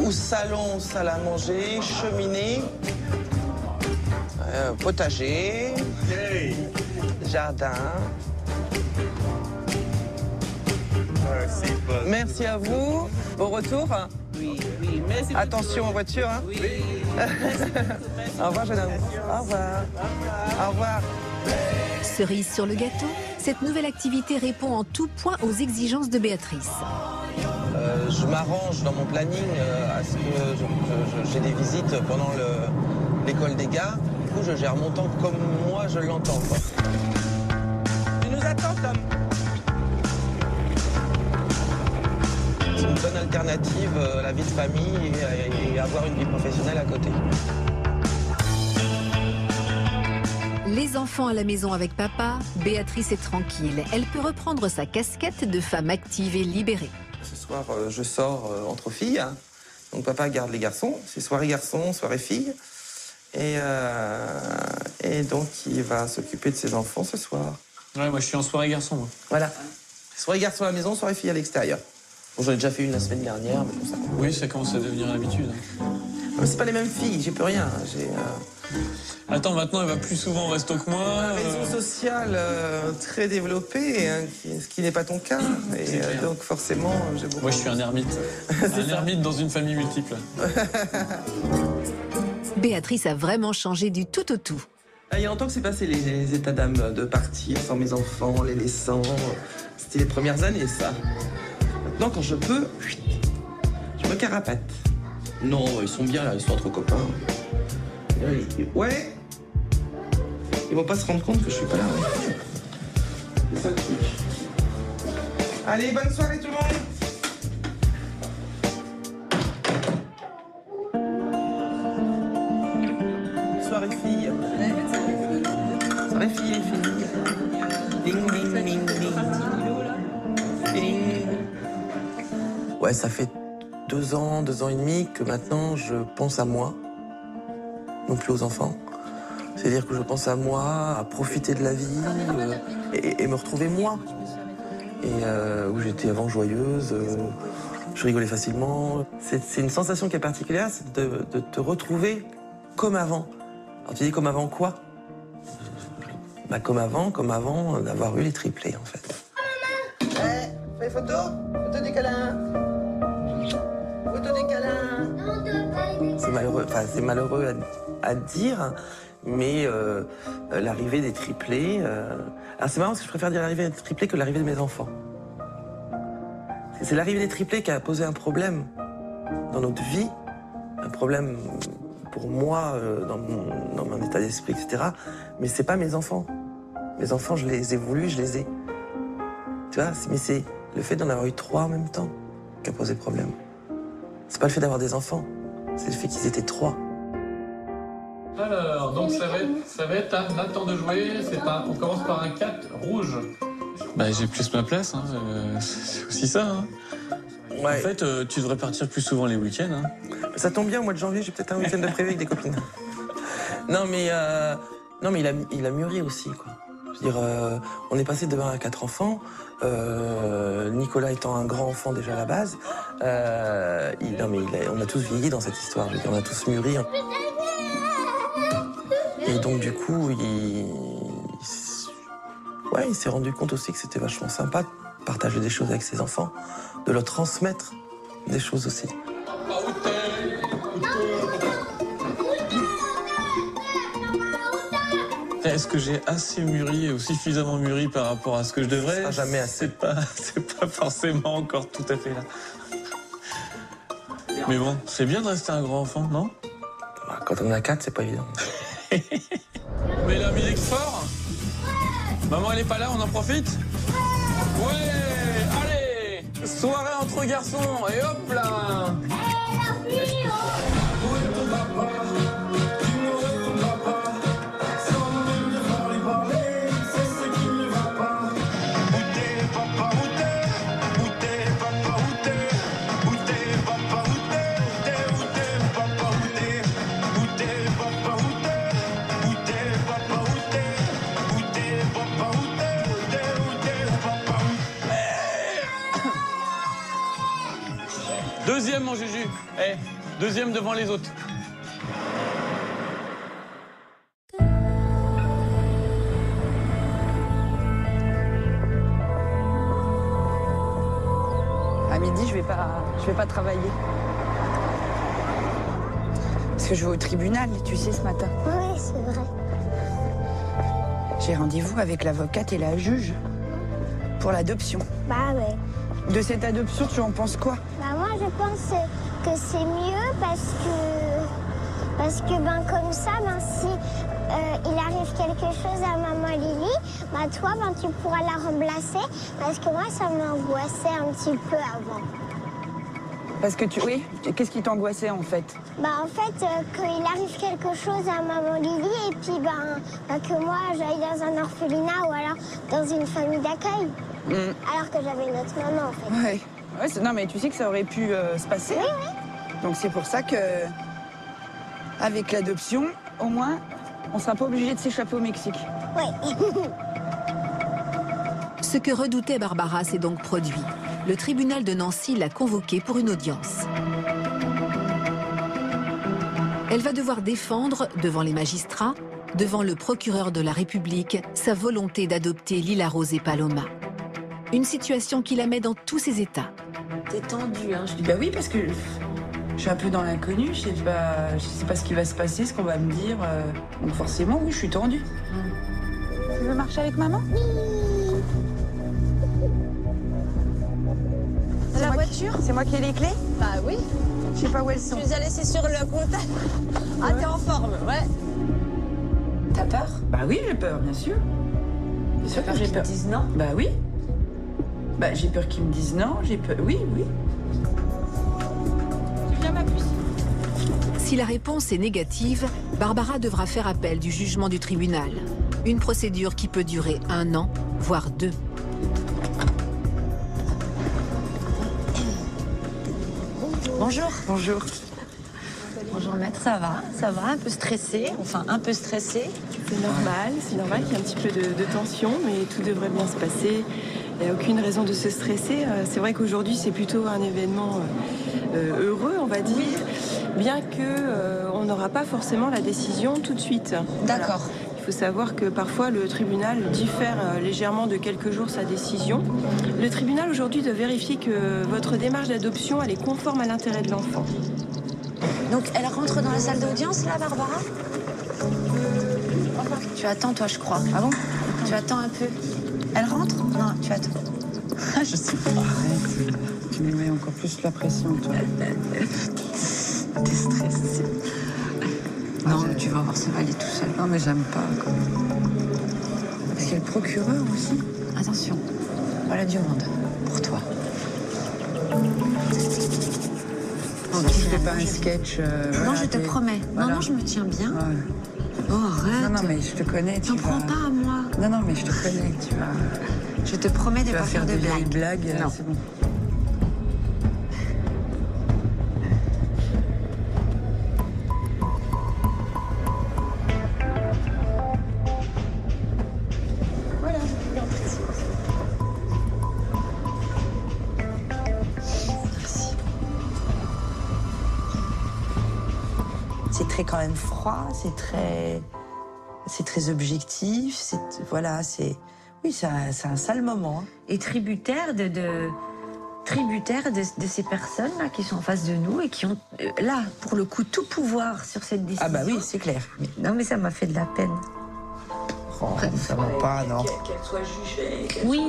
ou salon, salle à manger, cheminée, potager, jardin. Merci à vous. Au retour. Oui, merci. Attention aux voitures. Hein. Oui. Au revoir, jeune homme. Au revoir. Au revoir. Cerise sur le gâteau, cette nouvelle activité répond en tout point aux exigences de Béatrice. Je m'arrange dans mon planning à ce que j'ai des visites pendant l'école des gars. Du coup, je gère mon temps comme moi je l'entends. Tu nous attends, Tom. C'est une bonne alternative à la vie de famille et avoir une vie professionnelle à côté. Les enfants à la maison avec papa, Béatrice est tranquille. Elle peut reprendre sa casquette de femme active et libérée. Ce soir, je sors entre filles. Hein. Donc papa garde les garçons. C'est soirée garçon, soirée fille. Et donc il va s'occuper de ses enfants ce soir. Ouais, moi je suis en soirée garçon, moi. Voilà. Soirée garçon à la maison, soirée fille à l'extérieur. Bon, j'en ai déjà fait une la semaine dernière, mais bon, ça. Oui, ça commence à devenir l'habitude. Mais c'est pas les mêmes filles, j'ai plus rien. Attends, maintenant elle va plus souvent au resto que moi. Un réseau social très développé, hein, ce qui n'est pas ton cas. Et donc forcément, j'ai beaucoup. Moi je suis un ermite. Un ermite dans une famille multiple. Béatrice a vraiment changé du tout au tout. Il y a longtemps que c'est passé les états d'âme de partir sans mes enfants, les laissant. C'était les premières années, ça. Maintenant, quand je peux, je me carapate. Non, ils sont bien là, ils sont entre copains. Ouais. Ils vont pas se rendre compte que je suis pas là. Ouais. C'est ça le truc. Allez, bonne soirée tout le monde. Soirée fille. Soirée fille, les filles. Ding, ding, ding, ding. Ding. Ouais, ça fait 2 ans et demi que maintenant je pense à moi, non plus aux enfants. C'est-à-dire que je pense à moi, à profiter de la vie et me retrouver moi. Et où j'étais avant joyeuse, je rigolais facilement. C'est une sensation qui est particulière, c'est de te retrouver comme avant. Alors tu dis comme avant quoi? Bah comme avant d'avoir eu les triplés en fait. Hey, fais photo des câlins. Photo des câlins. C'est malheureux à dire, mais l'arrivée des triplés... Alors c'est marrant parce que je préfère dire l'arrivée des triplés que l'arrivée de mes enfants. C'est l'arrivée des triplés qui a posé un problème dans notre vie, un problème pour moi, dans mon état d'esprit, etc. Mais c'est pas mes enfants. Mes enfants, je les ai voulus, je les ai. Tu vois, mais c'est le fait d'en avoir eu 3 en même temps qui a posé problème. C'est pas le fait d'avoir des enfants, c'est le fait qu'ils étaient 3. Alors, donc ça va être à Nathan de jouer. On commence par un 4 rouge. Bah j'ai plus ma place, hein. C'est aussi ça. Hein. Ouais. En fait, tu devrais partir plus souvent les week-ends. Hein. Ça tombe bien, au mois de janvier, j'ai peut-être un week-end de prévu avec des copines. Non mais il a mûri aussi, quoi. Je veux dire, on est passé de 1 à 4 enfants. Nicolas étant un grand enfant déjà à la base, on a tous vieilli dans cette histoire. Je veux dire, on a tous mûri. Et donc du coup, il s'est rendu compte aussi que c'était vachement sympa de partager des choses avec ses enfants, de leur transmettre des choses aussi. Est-ce que j'ai assez mûri ou suffisamment mûri par rapport à ce que je devrais? Ça sera jamais assez. C'est pas forcément encore tout à fait là. Mais bon, c'est bien de rester un grand enfant, non? Quand on a 4, c'est pas évident. Mais la musique fort. Maman, elle est pas là, on en profite? Ouais, allez. Soirée entre garçons, et hop là. Deuxième, mon Juju. Deuxième devant les autres. À midi, je vais pas travailler. Parce que je vais au tribunal, tu sais, ce matin. Oui, c'est vrai. J'ai rendez-vous avec l'avocate et la juge pour l'adoption. Bah ouais. De cette adoption, tu en penses quoi? Bah moi, je pense que c'est mieux parce que ben comme ça, ben si il arrive quelque chose à maman Lily, bah toi, ben tu pourras la remplacer parce que moi, ça m'angoissait un petit peu avant. Parce que oui, qu'est-ce qui t'angoissait en fait? Bah en fait, qu'il arrive quelque chose à maman Lily et puis que moi j'aille dans un orphelinat ou alors dans une famille d'accueil. Alors que j'avais une autre maman en fait. Ouais, non mais tu sais que ça aurait pu se passer. Oui, oui. Donc c'est pour ça que, avec l'adoption, au moins, on sera pas obligé de s'échapper au Mexique. Oui. Ce que redoutait Barbara s'est donc produit. Le tribunal de Nancy l'a convoquée pour une audience. Elle va devoir défendre, devant les magistrats, devant le procureur de la République, sa volonté d'adopter Lila Rose et Paloma. Une situation qui la met dans tous ses états. T'es tendue, hein? Je dis bah oui, parce que je suis un peu dans l'inconnu, je sais pas ce qui va se passer, ce qu'on va me dire. Donc forcément, oui, je suis tendue. Tu veux marcher avec maman? La voiture? C'est moi qui ai les clés? Bah oui. Je sais pas où elles sont. Tu les as laissées sur le compteur. Ah, t'es en forme, ouais. T'as peur? Bah oui, j'ai peur, bien sûr. Bien sûr que j'ai peur. Qu'ils me disent non? Bah oui. Bah j'ai peur qu'ils me disent non, j'ai peur. Oui, oui. Tu viens ma puce? Si la réponse est négative, Barbara devra faire appel du jugement du tribunal. Une procédure qui peut durer 1 an, voire 2. Bonjour. Bonjour. Bonjour maître, ça va, un peu stressé, enfin un peu stressé. C'est normal qu'il y ait un petit peu de tension, mais tout devrait bien se passer. Il n'y a aucune raison de se stresser. C'est vrai qu'aujourd'hui, c'est plutôt un événement heureux, on va dire, bien qu'on n'aura pas forcément la décision tout de suite. D'accord. Voilà. Il faut savoir que parfois le tribunal diffère légèrement de quelques jours sa décision. Le tribunal aujourd'hui doit vérifier que votre démarche d'adoption elle est conforme à l'intérêt de l'enfant. Donc elle rentre dans la salle d'audience là, Barbara? Tu attends toi, je crois. Ah bon? Tu attends un peu. Elle rentre? Non, tu attends. Je sais pas. Arrête, tu me mets encore plus la pression, toi. T'es stressée. Non, mais tu vas voir, ça va aller tout seul. Non, mais j'aime pas. Quoi. Parce qu'il y a le procureur aussi. Attention, voilà du monde pour toi. Je fais pas un sketch. Non, je te promets. Voilà. Non, je me tiens bien. Ouais. Oh, arrête. Non, mais je te connais. T'en prends pas à moi. Non, mais je te connais. Tu vas. Je te promets de pas faire de blagues. Non, c'est bon. C'est très quand même froid, c'est très objectif, voilà, oui, c'est un sale moment. Hein. Et tributaire de ces personnes là qui sont en face de nous et qui ont là pour le coup tout pouvoir sur cette décision. Ah bah oui, c'est clair. Non mais ça m'a fait de la peine. Oh, ça va pas, non. Qu'elle soit jugée. Oui.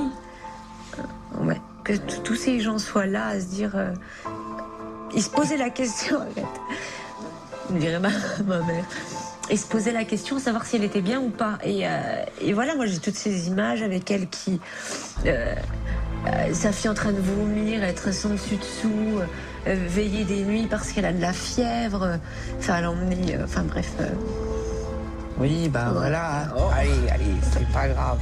Ouais. Que tous ces gens soient là à se dire. Ils se posaient la question. Arrête. Me dirait ma mère. Et se poser la question, savoir si elle était bien ou pas. Et voilà, moi j'ai toutes ces images avec elle qui... sa fille en train de vomir, être sans dessus-dessous, veiller des nuits parce qu'elle a de la fièvre, ça l'emmener... enfin bref... Oui, ben voilà. Oh. Allez, c'est pas grave.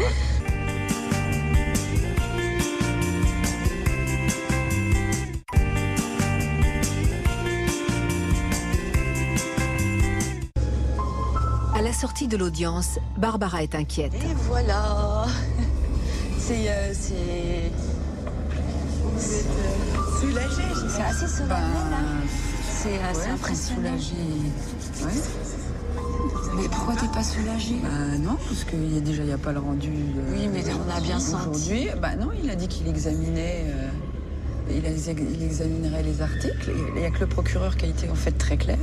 À la sortie de l'audience, Barbara est inquiète. Et voilà. C'est soulagée. C'est assez solennel, hein. C'est assez impressionnant. Ouais. Mais pourquoi t'es pas soulagée? Non, parce qu'il n'y a pas le rendu. Oui, mais on a bien senti. Aujourd'hui, non, il a dit qu'il examinait. Il il examinerait les articles. Il n'y a que le procureur qui a été en fait très clair.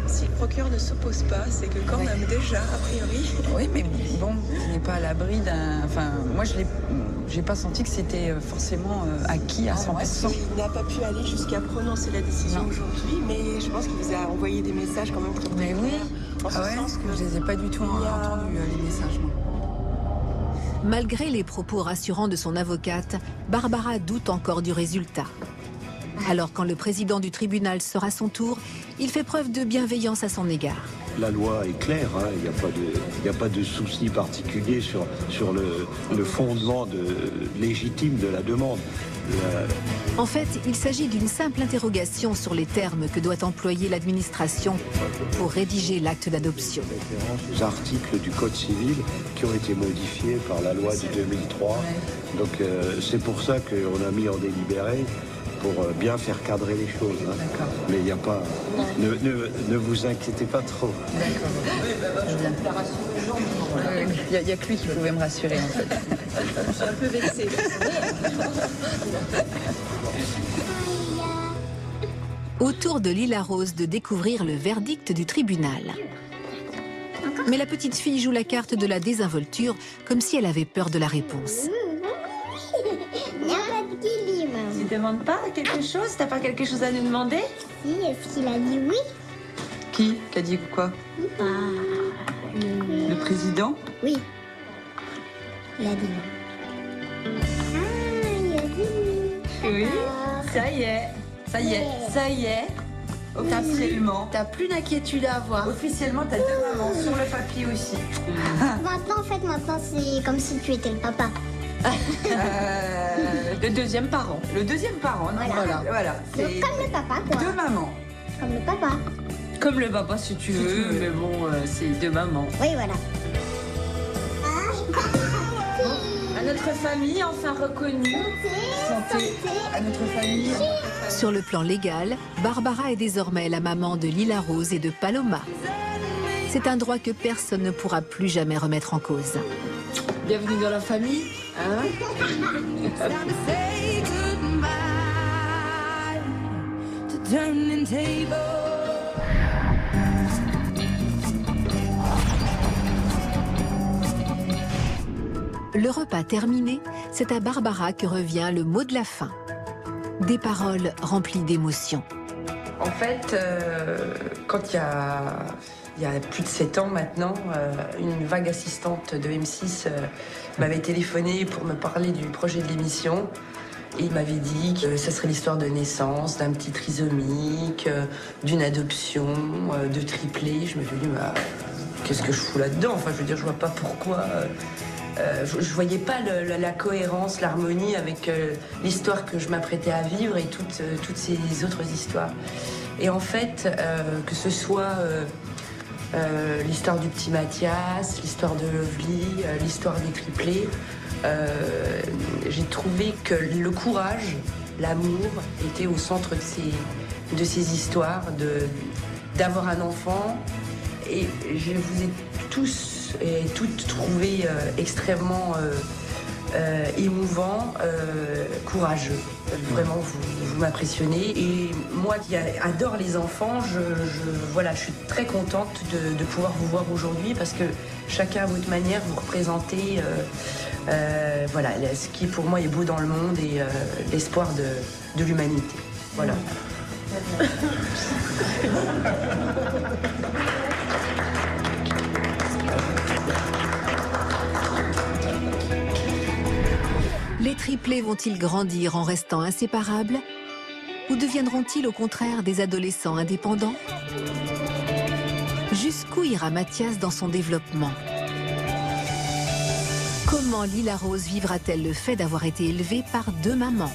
Si le procureur ne s'oppose pas, c'est que quand même déjà, a priori... Oui, mais bon, il n'est pas à l'abri d'un... Enfin, moi, j'ai pas senti que c'était forcément acquis à 100%. Il n'a pas pu aller jusqu'à prononcer la décision aujourd'hui, mais je pense qu'il vous a envoyé des messages quand même très clairs. Mais oui, en ce sens que je les ai pas du tout entendus, les messages. Malgré les propos rassurants de son avocate, Barbara doute encore du résultat. Alors quand le président du tribunal sera à son tour, il fait preuve de bienveillance à son égard. La loi est claire, hein, il n'y a pas de souci particulier sur le fondement légitime de la demande. En fait, il s'agit d'une simple interrogation sur les termes que doit employer l'administration pour rédiger l'acte d'adoption. Les articles du Code civil qui ont été modifiés par la loi de 2003. Donc c'est pour ça qu'on a mis en délibéré pour bien faire cadrer les choses. Hein. Mais il n'y a pas... Ne vous inquiétez pas trop. D'accord. Il n'y a que lui qui pouvait me rassurer, en fait. Je suis un peu vexée. Autour de Lila Rose de découvrir le verdict du tribunal. Mais la petite fille joue la carte de la désinvolture comme si elle avait peur de la réponse. Tu demandes pas quelque chose? T'as pas quelque chose à nous demander? Si, est-ce qu'il a dit oui? Qui a dit quoi? Le président? Oui. Il a dit oui. Il a dit oui. Oui, ça y est. Ça y est. Ça y est. Absolument. T'as plus d'inquiétude à avoir. Officiellement, t'as 2 mamans sur le papier aussi. Maintenant, c'est comme si tu étais le papa. Le deuxième parent. Le deuxième parent, non? Voilà. Donc, comme le papa, quoi. 2 mamans. Comme le papa. Comme le papa, si tu veux, mais bon, c'est 2 mamans. Oui, voilà. À notre famille, enfin reconnue. Santé. À notre famille. Sur le plan légal, Barbara est désormais la maman de Lila Rose et de Paloma. C'est un droit que personne ne pourra plus jamais remettre en cause. Bienvenue dans la famille, hein? Le repas terminé, c'est à Barbara que revient le mot de la fin. Des paroles remplies d'émotions. En fait, quand il y a plus de 7 ans maintenant, une vague assistante de M6 m'avait téléphoné pour me parler du projet de l'émission. Et il m'avait dit que ça serait l'histoire de naissance, d'un petit trisomique, d'une adoption, de triplé. Je me suis dit, qu'est-ce que je fous là-dedans? Enfin, je veux dire, je vois pas pourquoi... je voyais pas la cohérence, l'harmonie avec l'histoire que je m'apprêtais à vivre et toutes ces autres histoires. Et en fait, que ce soit l'histoire du petit Mathias, l'histoire de Lovely, l'histoire des triplés, j'ai trouvé que le courage, l'amour était au centre de ces histoires, d'avoir un enfant. Et je vous ai tous et toutes trouvé extrêmement émouvant, courageux. Vraiment, vous m'impressionnez. Et moi qui adore les enfants, je suis très contente de pouvoir vous voir aujourd'hui parce que chacun à votre manière, vous représentez ce qui pour moi est beau dans le monde et l'espoir de l'humanité. Voilà. Les triplés vont-ils grandir en restant inséparables? Ou deviendront-ils au contraire des adolescents indépendants? Jusqu'où ira Mathias dans son développement? Comment Lila Rose vivra-t-elle le fait d'avoir été élevée par 2 mamans?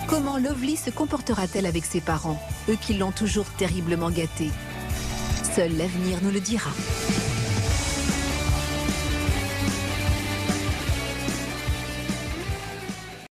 Comment Lovely se comportera-t-elle avec ses parents, eux qui l'ont toujours terriblement gâtée? Seul l'avenir nous le dira.